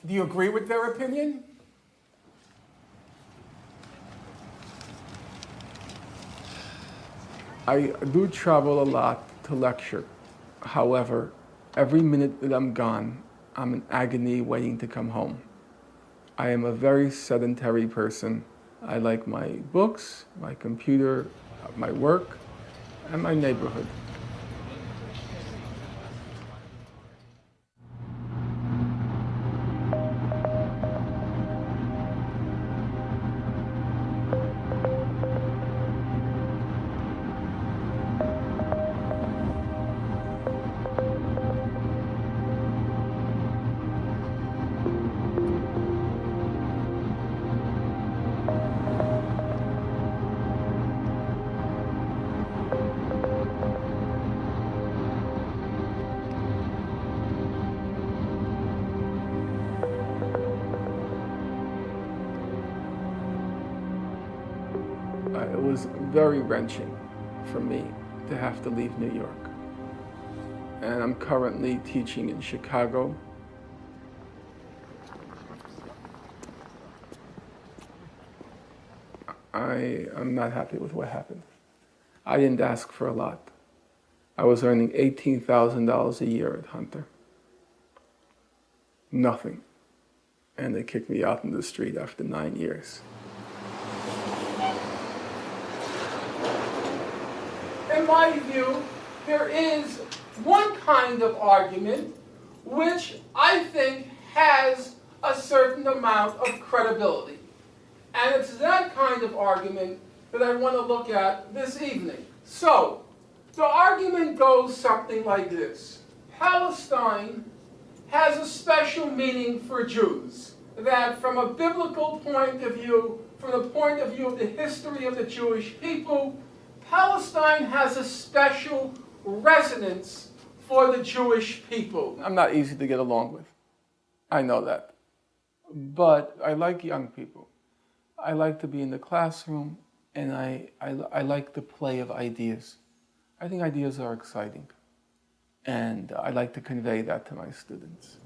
Do you agree with their opinion?
I do travel a lot to lecture. However, every minute that I'm gone, I'm in agony waiting to come home. I am a very sedentary person. I like my books, my computer, my work, and my neighborhood. It was very wrenching for me to have to leave New York. And I'm currently teaching in Chicago. I'm not happy with what happened. I didn't ask for a lot. I was earning $18,000 a year at Hunter. Nothing. And they kicked me out in the street after 9 years.
In my view, there is one kind of argument which I think has a certain amount of credibility. And it's that kind of argument that I want to look at this evening. So, the argument goes something like this. Palestine has a special meaning for Jews, that from a biblical point of view, from the point of view of the history of the Jewish people, Palestine has a special resonance for the Jewish people.
I'm not easy to get along with. I know that. But I like young people. I like to be in the classroom, and I like the play of ideas. I think ideas are exciting. And I like to convey that to my students.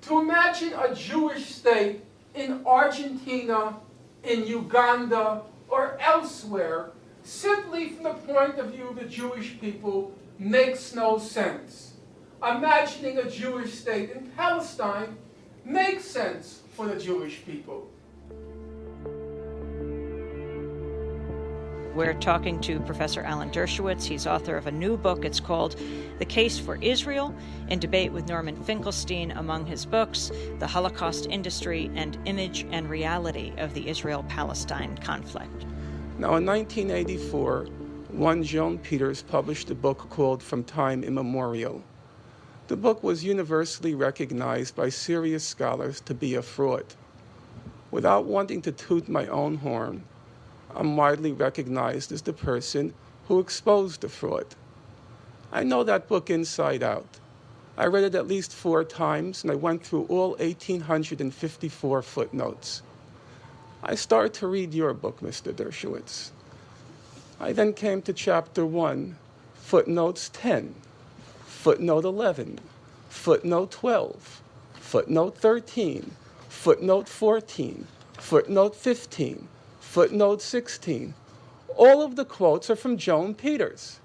To imagine a Jewish state in Argentina, in Uganda, or elsewhere, simply from the point of view of the Jewish people, makes no sense. Imagining a Jewish state in Palestine makes sense for the Jewish people.
We're talking to Professor Alan Dershowitz. He's author of a new book. It's called The Case for Israel, in debate with Norman Finkelstein. Among his books, The Holocaust Industry and Image and Reality of the Israel-Palestine Conflict.
Now, in 1984, one Joan Peters published a book called From Time Immemorial. The book was universally recognized by serious scholars to be a fraud. Without wanting to toot my own horn, I'm widely recognized as the person who exposed the fraud. I know that book inside out. I read it at least 4 times, and I went through all 1,854 footnotes. I started to read your book, Mr. Dershowitz. I then came to chapter 1, footnotes 10, footnote 11, footnote 12, footnote 13, footnote 14, footnote 15, footnote 16. All of the quotes are from Joan Peters.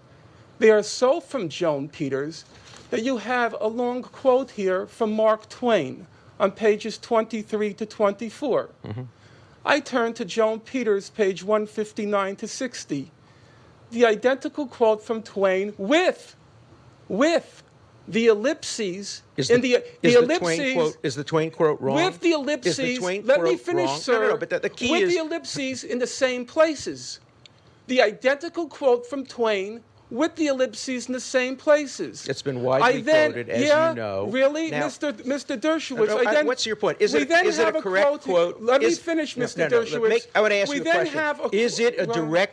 They are so from Joan Peters that you have a long quote here from Mark Twain on pages 23 to 24. Mm-hmm. I turn to Joan Peters, page 159 to 60. The identical quote from Twain with the ellipses
is
in
the
ellipses.
Is the Twain quote wrong?
With the ellipses.
Is the Twain
let
quote
me finish,
wrong?
sir.
No, but the key
with
is
the ellipses in the same places. The identical quote from Twain with the ellipses in the same places.
It's been widely quoted, as you know.
Really,
now,
Mr. Dershowitz?
What's your point? Is it a correct quote?
Let me finish, Mr. Dershowitz.
I want to ask you a question.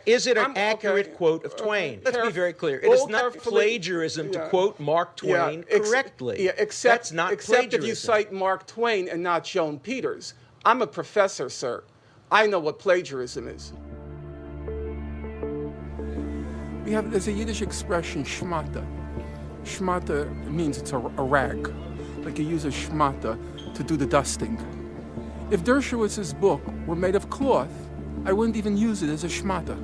Is it an accurate quote of Twain? Let's be very clear. It is not plagiarism to quote Mark Twain correctly.
Except
plagiarism.
if you cite Mark Twain and not Joan Peters. I'm a professor, sir. I know what plagiarism is. There's a Yiddish expression, shmata. Shmata means it's a rag. Like you use a shmata to do the dusting. If Dershowitz's book were made of cloth, I wouldn't even use it as a shmata.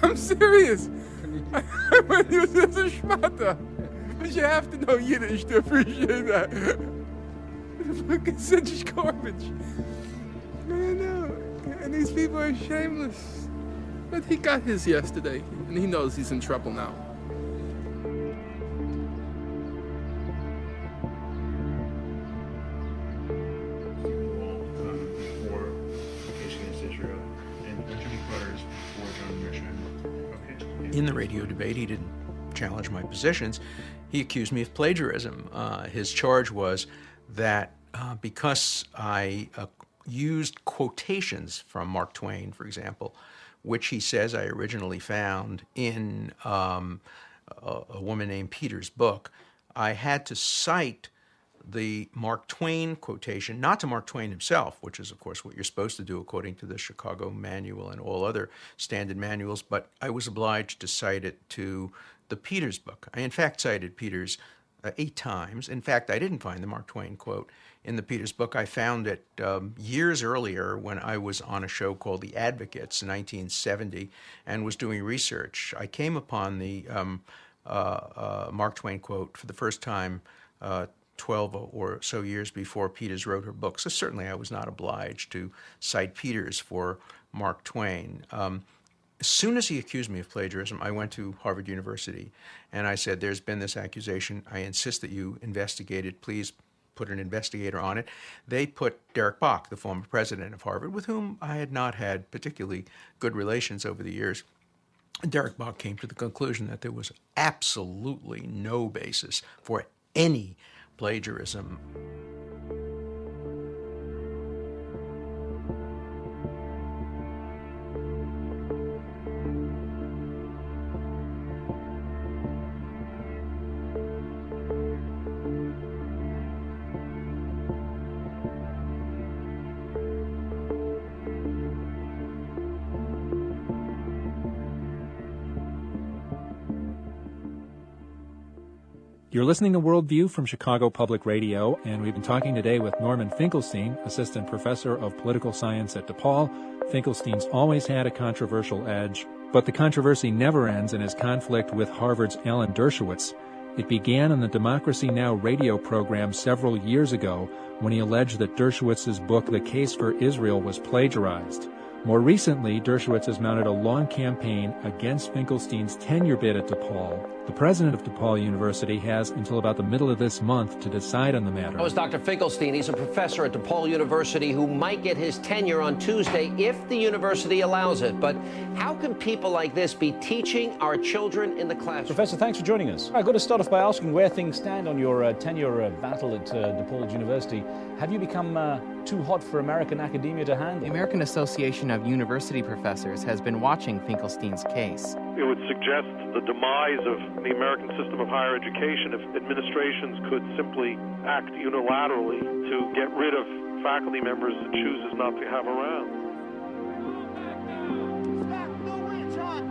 I'm serious. When you said a schmatter. But you have to know Yiddish to appreciate that. Fucking such garbage. I know. And these people are shameless. But he got his yesterday, and he knows he's in trouble now.
In the radio debate, he didn't challenge my positions. He accused me of plagiarism. His charge was that because I used quotations from Mark Twain, for example, which he says I originally found in a woman named Peter's book, I had to cite the Mark Twain quotation, not to Mark Twain himself, which is, of course, what you're supposed to do according to the Chicago Manual and all other standard manuals, but I was obliged to cite it to the Peters book. I, in fact, cited Peters 8 times. In fact, I didn't find the Mark Twain quote in the Peters book. I found it years earlier when I was on a show called The Advocates in 1970 and was doing research. I came upon the Mark Twain quote for the first time 12 or so years before Peters wrote her book. So certainly I was not obliged to cite Peters for Mark Twain. As soon as he accused me of plagiarism, I went to Harvard University and I said, there's been this accusation. I insist that you investigate it. Please put an investigator on it. They put Derek Bok, the former president of Harvard, with whom I had not had particularly good relations over the years. Derek Bok came to the conclusion that there was absolutely no basis for any plagiarism.
You're listening to Worldview from Chicago Public Radio, and we've been talking today with Norman Finkelstein, Assistant Professor of Political Science at DePaul. Finkelstein's always had a controversial edge, but the controversy never ends in his conflict with Harvard's Alan Dershowitz. It began on the Democracy Now! Radio program several years ago when he alleged that Dershowitz's book, The Case for Israel, was plagiarized. More recently, Dershowitz has mounted a long campaign against Finkelstein's tenure bid at DePaul. The president of DePaul University has until about the middle of this month to decide on the matter.
That was Dr. Finkelstein. He's a professor at DePaul University who might get his tenure on Tuesday if the university allows it. But how can people like this be teaching our children in the classroom?
Professor, thanks for joining us. I've got to start off by asking where things stand on your tenure battle at DePaul University. Have you become too hot for American academia to handle?
The American Association of University Professors has been watching Finkelstein's case.
It would suggest the demise of the American system of higher education if administrations could simply act unilaterally to get rid of faculty members it chooses not to have around.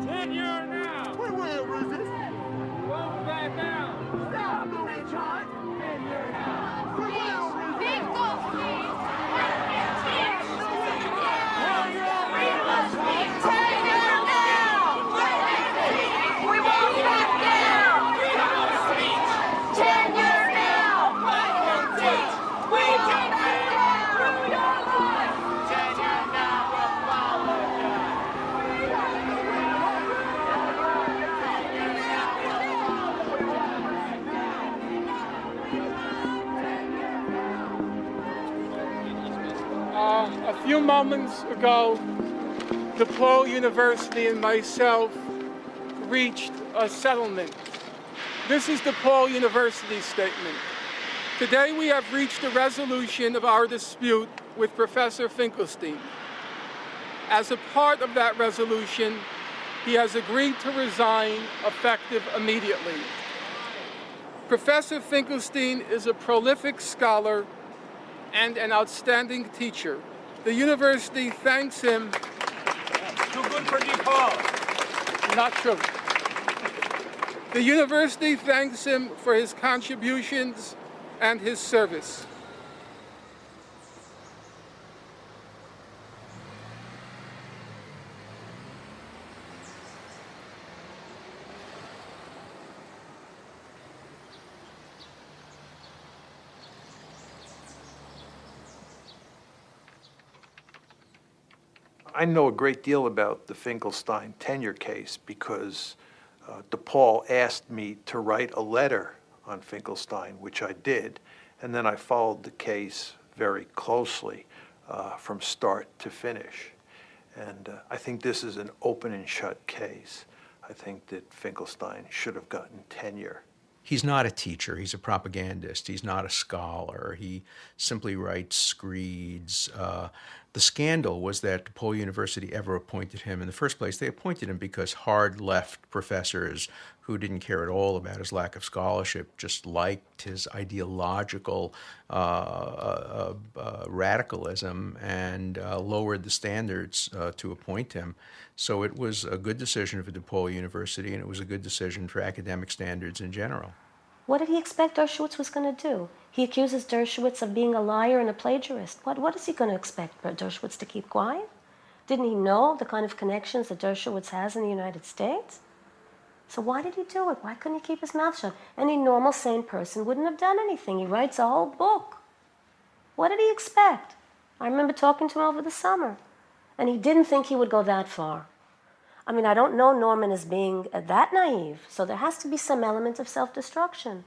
Tenure now! We will resist! We won't back down! Stop the witch hunt! Tenure now! We will resist!
A few moments ago, DePaul University and myself reached a settlement. This is DePaul University's statement. Today we have reached a resolution of our dispute with Professor Finkelstein. As a part of that resolution, he has agreed to resign effective immediately. Professor Finkelstein is a prolific scholar and an outstanding teacher. The university thanks him.
Too good for DePaul.
Not true. The university thanks him for his contributions and his service.
I know a great deal about the Finkelstein tenure case because DePaul asked me to write a letter on Finkelstein, which I did, and then I followed the case very closely from start to finish. And I think this is an open and shut case. I think that Finkelstein should have gotten tenure. He's not a teacher. He's a propagandist. He's not a scholar. He simply writes screeds. The scandal was that DePaul University ever appointed him in the first place. They appointed him because hard left professors who didn't care at all about his lack of scholarship just liked his ideological radicalism and lowered the standards to appoint him. So it was a good decision for DePaul University, and it was a good decision for academic standards in general.
What did he expect Dershowitz was going to do? He accuses Dershowitz of being a liar and a plagiarist. What is he going to expect Dershowitz to keep quiet? Didn't he know the kind of connections that Dershowitz has in the United States? So why did he do it? Why couldn't he keep his mouth shut? Any normal, sane person wouldn't have done anything. He writes a whole book. What did he expect? I remember talking to him over the summer, and he didn't think he would go that far. I mean, I don't know Norman as being that naive, so there has to be some element of self-destruction.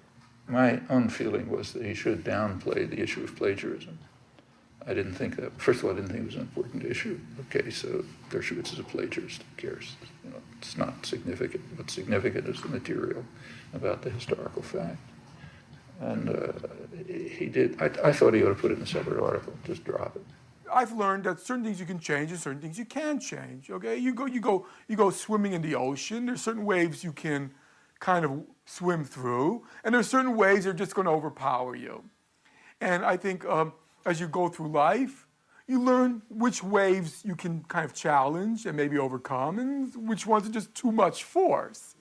My own feeling was that he should downplay the issue of plagiarism. I didn't think that, first of all, I didn't think it was an important issue. Okay, so Dershowitz is a plagiarist, who cares? You know, it's not significant. What's significant is the material about the historical fact. And he did, I thought he ought to put it in a separate article, just drop it.
I've learned that certain things you can change and certain things you can't change. Okay, you go swimming in the ocean. There's certain waves you can kind of swim through, and there's certain waves that are just going to overpower you. And I think as you go through life, you learn which waves you can kind of challenge and maybe overcome, and which ones are just too much force.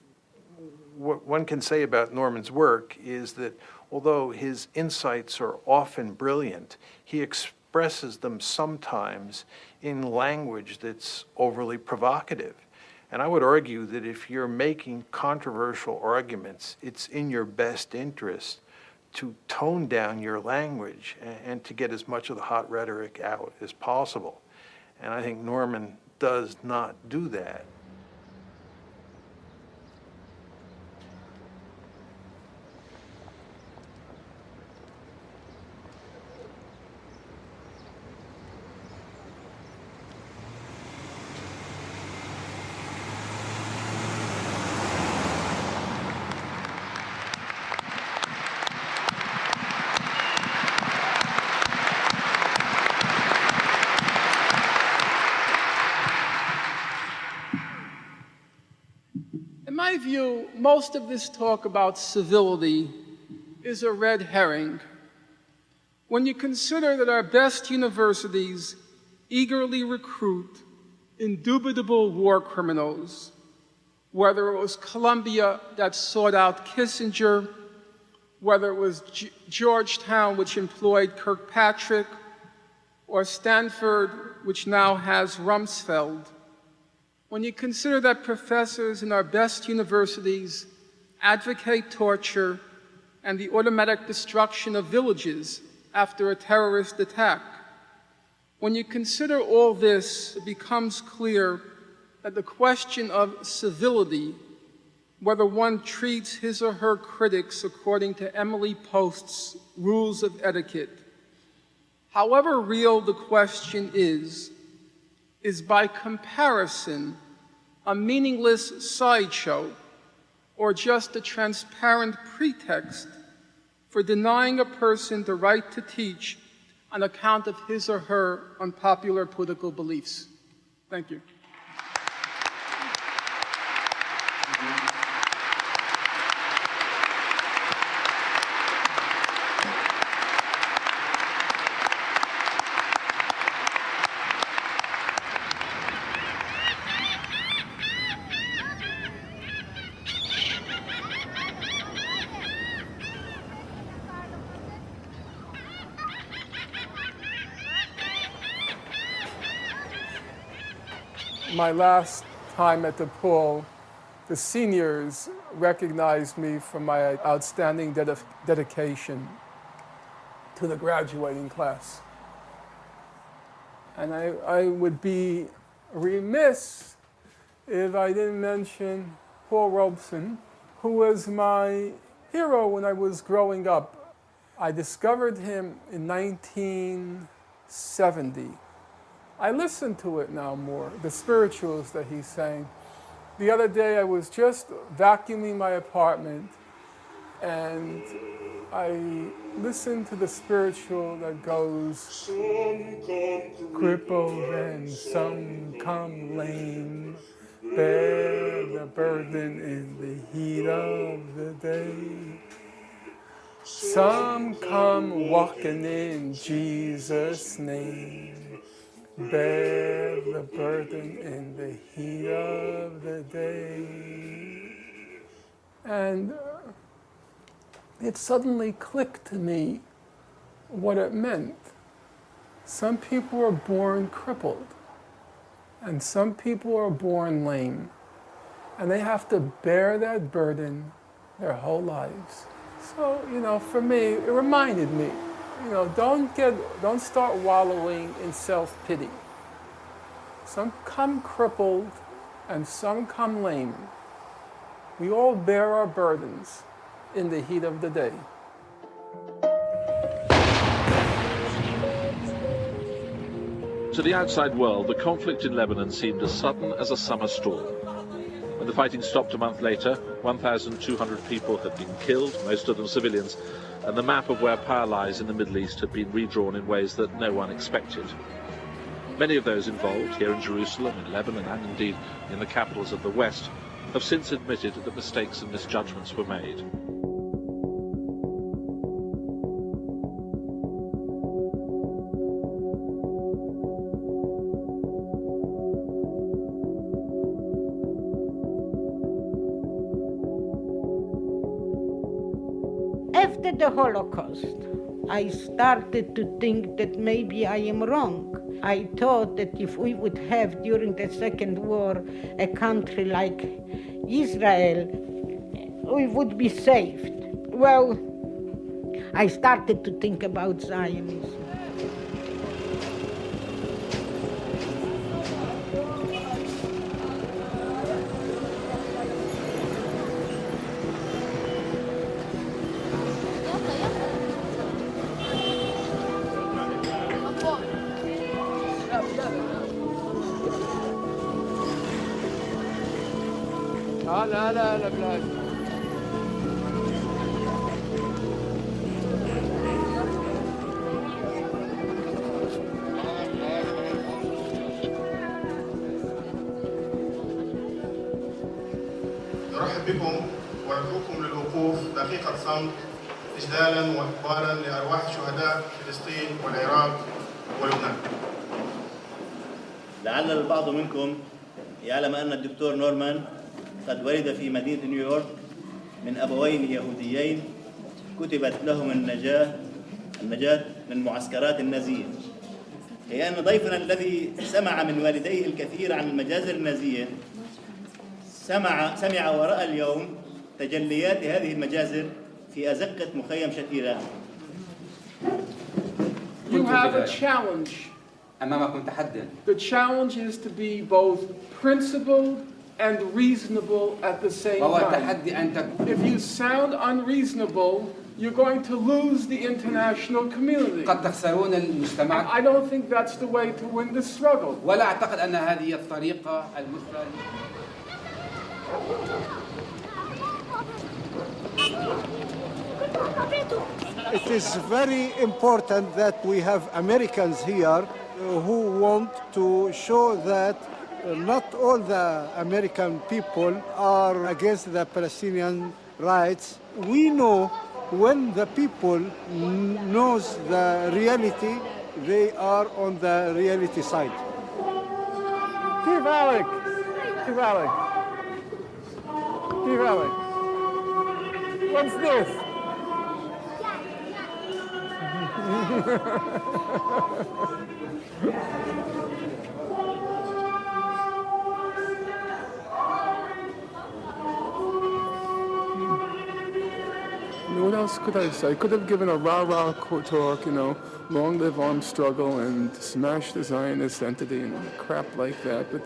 What one can say about Norman's work is that although his insights are often brilliant, he expresses them sometimes in language that's overly provocative. And I would argue that if you're making controversial arguments, it's in your best interest to tone down your language and to get as much of the hot rhetoric out as possible. And I think Norman does not do that.
In my view, most of this talk about civility is a red herring. When you consider that our best universities eagerly recruit indubitable war criminals, whether it was Columbia that sought out Kissinger, whether it was Georgetown, which employed Kirkpatrick, or Stanford, which now has Rumsfeld. When you consider that professors in our best universities advocate torture and the automatic destruction of villages after a terrorist attack, when you consider all this, it becomes clear that the question of civility, whether one treats his or her critics according to Emily Post's rules of etiquette, however real the question is by comparison a meaningless sideshow or just a transparent pretext for denying a person the right to teach on account of his or her unpopular political beliefs. Thank you. My last time at DePaul, the seniors recognized me for my outstanding dedication to the graduating class. And I would be remiss if I didn't mention Paul Robeson, who was my hero when I was growing up. I discovered him in 1970. I listen to it now more, the spirituals that he sang. The other day I was just vacuuming my apartment and I listened to the spiritual that goes, some come crippled and some come lame, bear the burden in the heat of the day. Some come walking in Jesus' name, bear the burden in the heat of the day. And it suddenly clicked to me what it meant. Some people are born crippled, and some people are born lame, and they have to bear that burden their whole lives. So, for me, it reminded me, don't start wallowing in self-pity. Some come crippled and some come lame. We all bear our burdens in the heat of the day.
To the outside world, the conflict in Lebanon seemed as sudden as a summer storm. When the fighting stopped a month later, 1,200 people had been killed, most of them civilians, and the map of where power lies in the Middle East had been redrawn in ways that no one expected. Many of those involved, here in Jerusalem, in Lebanon, and indeed in the capitals of the West, have since admitted that mistakes and misjudgments were made.
After the Holocaust, I started to think that maybe I am wrong. I thought that if we would have, during the Second War, a country like Israel, we would be saved. Well, I started to think about Zionism.
لا بلاد.
نرحب بكم وندعوكم للوقوف دقيقة صمت إجلالا وإقبالا لأرواح شهداء فلسطين والعراق ولبنان.
لعل البعض منكم يعلم أن الدكتور نورمان قد ولد في مدينة نيويورك من أبوين يهوديين كتبت لهم النجاة من معسكرات النازية. هي أن ضيفنا الذي سمع من والديه الكثير عن المجازر النازية سمع ورأى اليوم تجليات هذه المجازر في أزقة مخيم شتيران.
You have a challenge.
أمامكم تحدي.
The challenge is to be both principled and reasonable at the same time. If you sound unreasonable, you're going to lose the international community.
قد تخسرون المجتمع.
I don't think that's the way to win the struggle.
ولا أعتقد أن هذه الطريقة المثلى.
It is very important that we have Americans here who want to show that not all the American people are against the Palestinian rights. We know when the people knows the reality, they are on the reality side.
Give Alec. Give Alec. Give Alec. What's this? No,
else could I say? I could have given a rah-rah talk, long live armed struggle and smash the Zionist entity and crap like that, but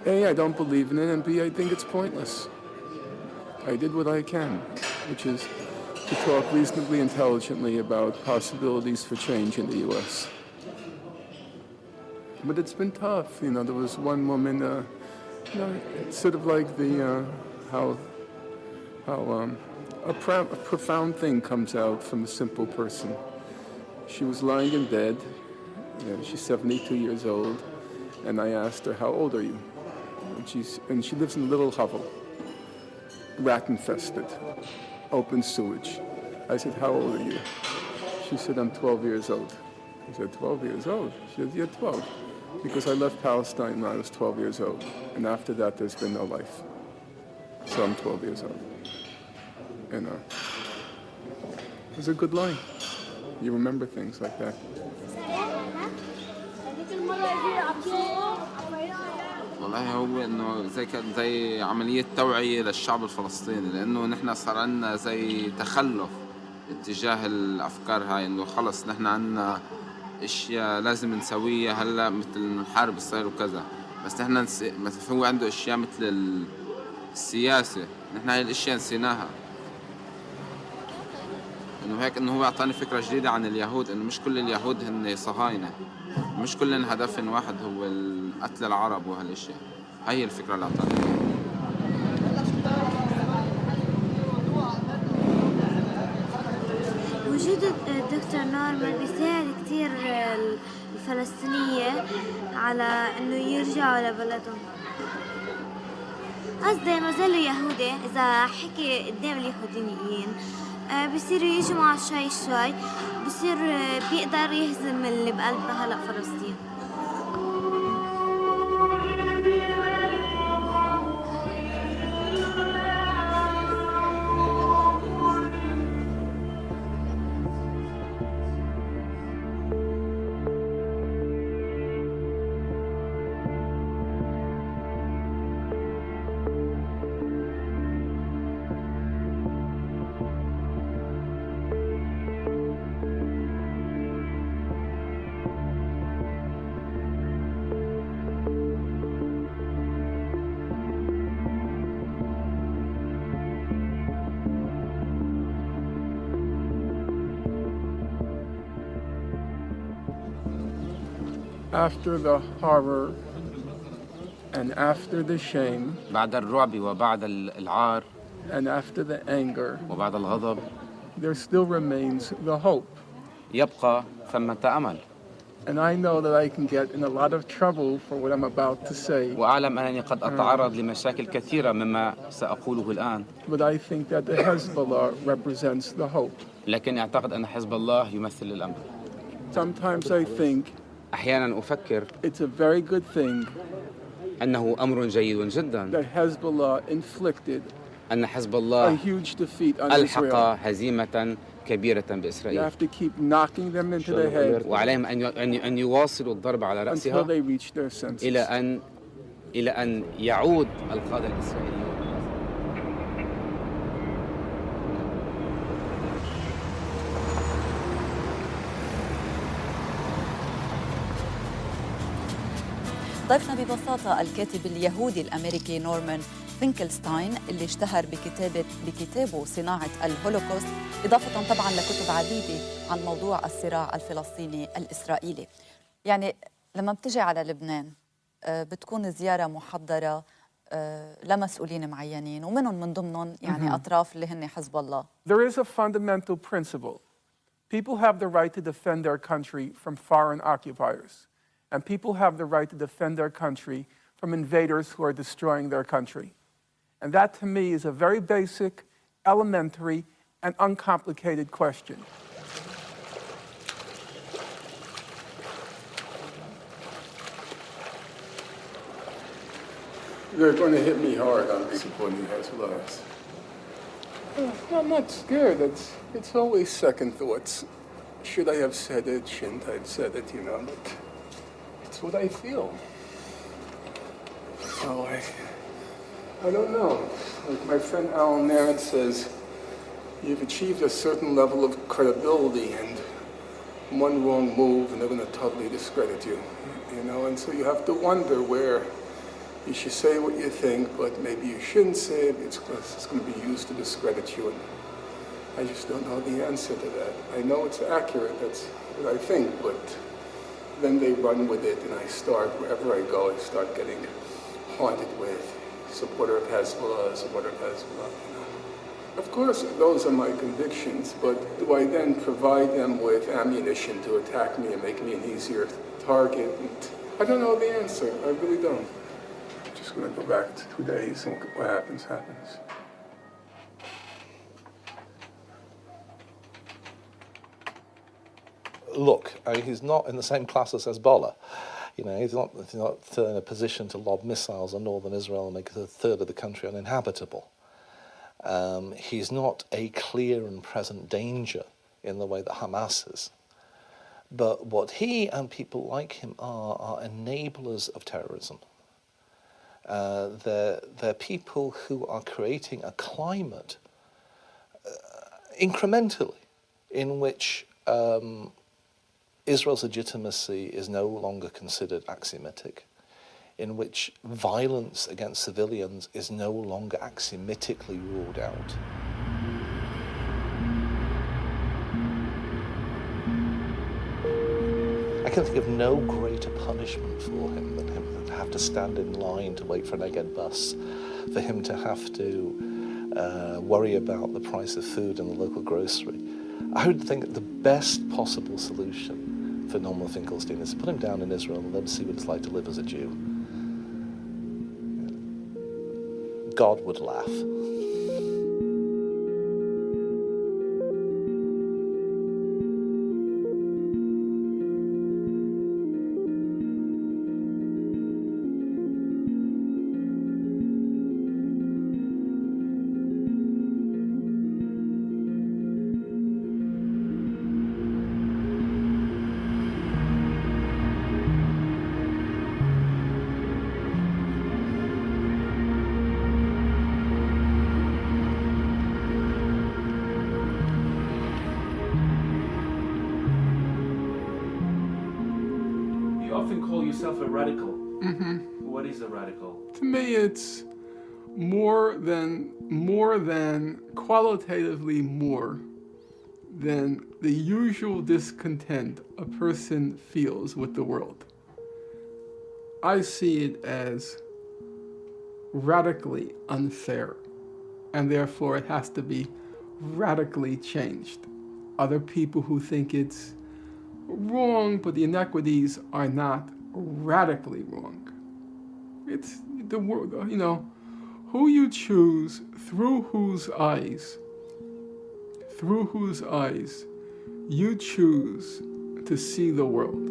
A, I don't believe in it, and B, I think it's pointless. I did what I can, which is to talk reasonably intelligently about possibilities for change in the U.S. But it's been tough. There was one woman, it's sort of like how a profound thing comes out from a simple person. She was lying in bed. She's 72 years old, and I asked her, "How old are you?" And she lives in a little hovel, rat-infested, open sewage. I said, "How old are you?" She said, "I'm 12 years old." I said, 12 years old? She said, "Yeah, 12. Because I left Palestine when I was 12 years old, and after that there's been no life. So I'm 12 years old." It was a good line. You remember things like that.
والله هو انه زي عمليه توعيه للشعب الفلسطيني لانه نحن صار عندنا زي تخلف اتجاه الافكار هاي انه خلص نحن عندنا اشياء لازم نسويها هلا مثل نحارب اسرائيل وكذا بس نحن هو عنده اشياء مثل السياسه نحن هاي الاشياء نسيناها انه هيك انه هو اعطاني فكره جديده عن اليهود انه مش كل اليهود هن صهاينه مش كل هدفهم واحد هو قتل العرب وهالاشياء هي الفكره اللي اعطاني
وجود الدكتور نورمان بيساعد كتير الفلسطينية على انه يرجعوا لبلدهم قصدي ما زالوا يهودي اذا حكي قدام اليهوديين بصيروا يجوا معه شوي شوي بصير بيقدر يهزم اللي بقلبه هلا فلسطين
After the horror and after the shame
بعد الرعب وبعد العار
and after the anger
وبعد الغضب
there still remains the hope.
يبقى ثمة أمل.
And I know that I can get in a lot of trouble for what I'm about to say.
وأعلم أنني قد أتعرض لمشاكل كثيرة مما سأقوله الآن.
But I think that the Hezbollah represents the hope.
لكن أعتقد أن حزب الله يمثل الأمل.
Sometimes I think
أحيانا أفكر
it's a very good thing
أنه أمر جيد جدا
that Hezbollah inflicted
أن حزب
a
الله
huge defeat on
ألحق
Israel.
هزيمة كبيرة
You
بإسرائيل.
have to keep knocking them into the head
وعليهم أن يواصلوا الضرب على
until
رأسها
they reach their senses.
إلى أن يعود القادة الإسرائيليون.
ضيفنا ببساطة الكاتب اليهودي الأمريكي نورمان فينكلستاين اللي اشتهر بكتابه صناعة الهولوكوست إضافة طبعا لكتب عديدة عن موضوع الصراع الفلسطيني الإسرائيلي. يعني لما بتجي على لبنان بتكون زيارة محضرة لمسؤولين معينين ومنهم من ضمنهم يعني أطراف اللي هن حزب الله.
There is a fundamental principle. People have the right to defend their country from foreign occupiers. And people have the right to defend their country from invaders who are destroying their country. And that, to me, is a very basic, elementary, and uncomplicated question. They're going to hit me hard on supporting Hezbollah. I'm not scared. It's always second thoughts. Should I have said it? Shouldn't I have said it? But it's what I feel. So I don't know. Like my friend Alan Narrett says, you've achieved a certain level of credibility, and one wrong move and they're going to totally discredit you, you know, and so you have to wonder where you should say what you think, but maybe you shouldn't say it. It's going to be used to discredit you, and I just don't know the answer to that. I know it's accurate, that's what I think, but then they run with it, and I start, wherever I go, I start getting haunted with supporter of Hezbollah, supporter of Hezbollah, you know. Of course, those are my convictions, but do I then provide them with ammunition to attack me and make me an easier target? And I don't know the answer, I really don't. I'm just going to go back to 2 days, and what happens, happens.
Look, I mean, he's not in the same class as Hezbollah. You know, he's not in a position to lob missiles on northern Israel and make a third of the country uninhabitable. He's not a clear and present danger in the way that Hamas is. But what he and people like him are enablers of terrorism. They're people who are creating a climate incrementally in which Israel's legitimacy is no longer considered axiomatic, in which violence against civilians is no longer axiomatically ruled out. I can think of no greater punishment for him than him to have to stand in line to wait for an Egged bus, for him to have to worry about the price of food in the local grocery. I would think that the best possible solution for Norman Finkelstein is to put him down in Israel and let him see what it's like to live as a Jew. God would laugh.
A radical.
Mm-hmm.
What is a radical?
To me, it's more than qualitatively more than the usual discontent a person feels with the world. I see it as radically unfair, and therefore it has to be radically changed. Other people who think it's wrong, but the inequities are not radically wrong. It's the world, you know, who you choose, through whose eyes you choose to see the world.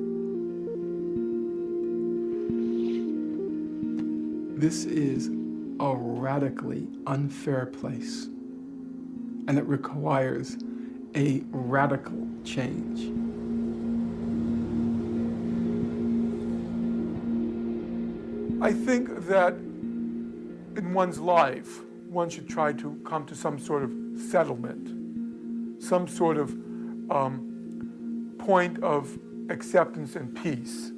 This is a radically unfair place, and it requires a radical change.
I think that in one's life, one should try to come to some sort of settlement, some sort of point of acceptance and peace.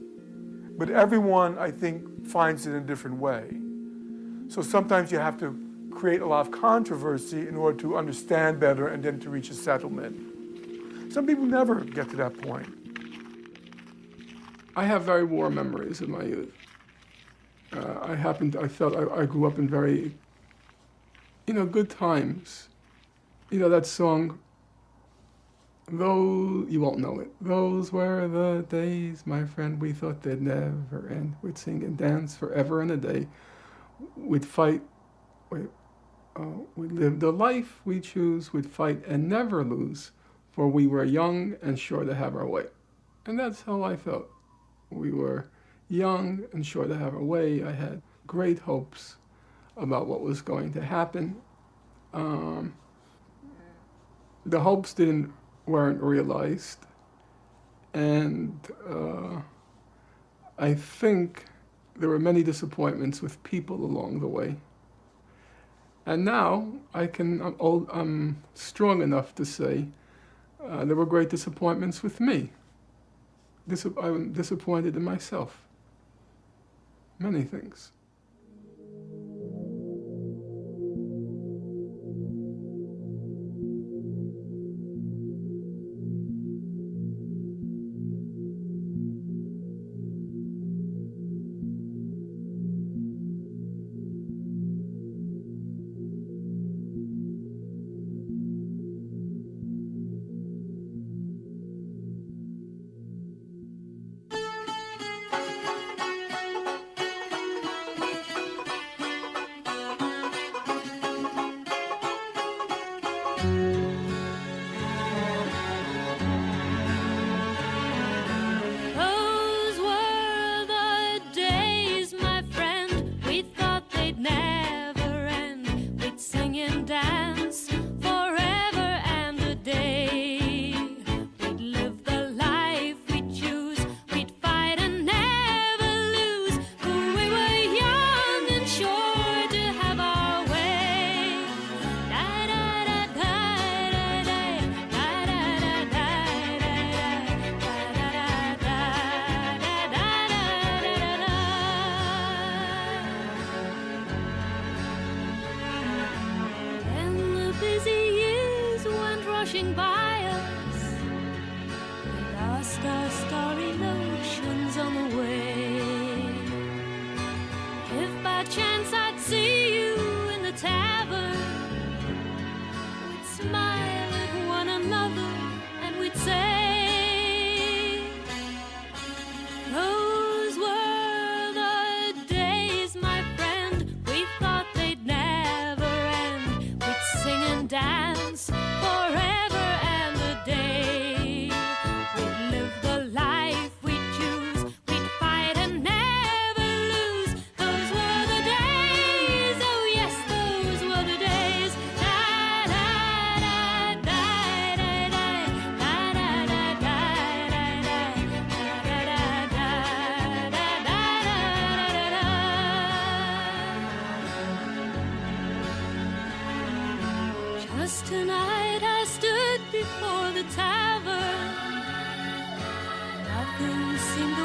But everyone, I think, finds it in a different way. So sometimes you have to create a lot of controversy in order to understand better and then to reach a settlement. Some people never get to that point.
I have very warm memories of my youth. I grew up in very, good times. That song, though you won't know it. Those were the days, my friend, we thought they'd never end. We'd sing and dance forever and a day. We'd fight, we'd live the life we choose. We'd fight and never lose, for we were young and sure to have our way. And that's how I felt. We were young and sure to have our way. I had great hopes about what was going to happen. The hopes weren't realized, and I think there were many disappointments with people along the way. And now I'm strong enough to say there were great disappointments with me. I'm disappointed in myself. Many things.
Seemed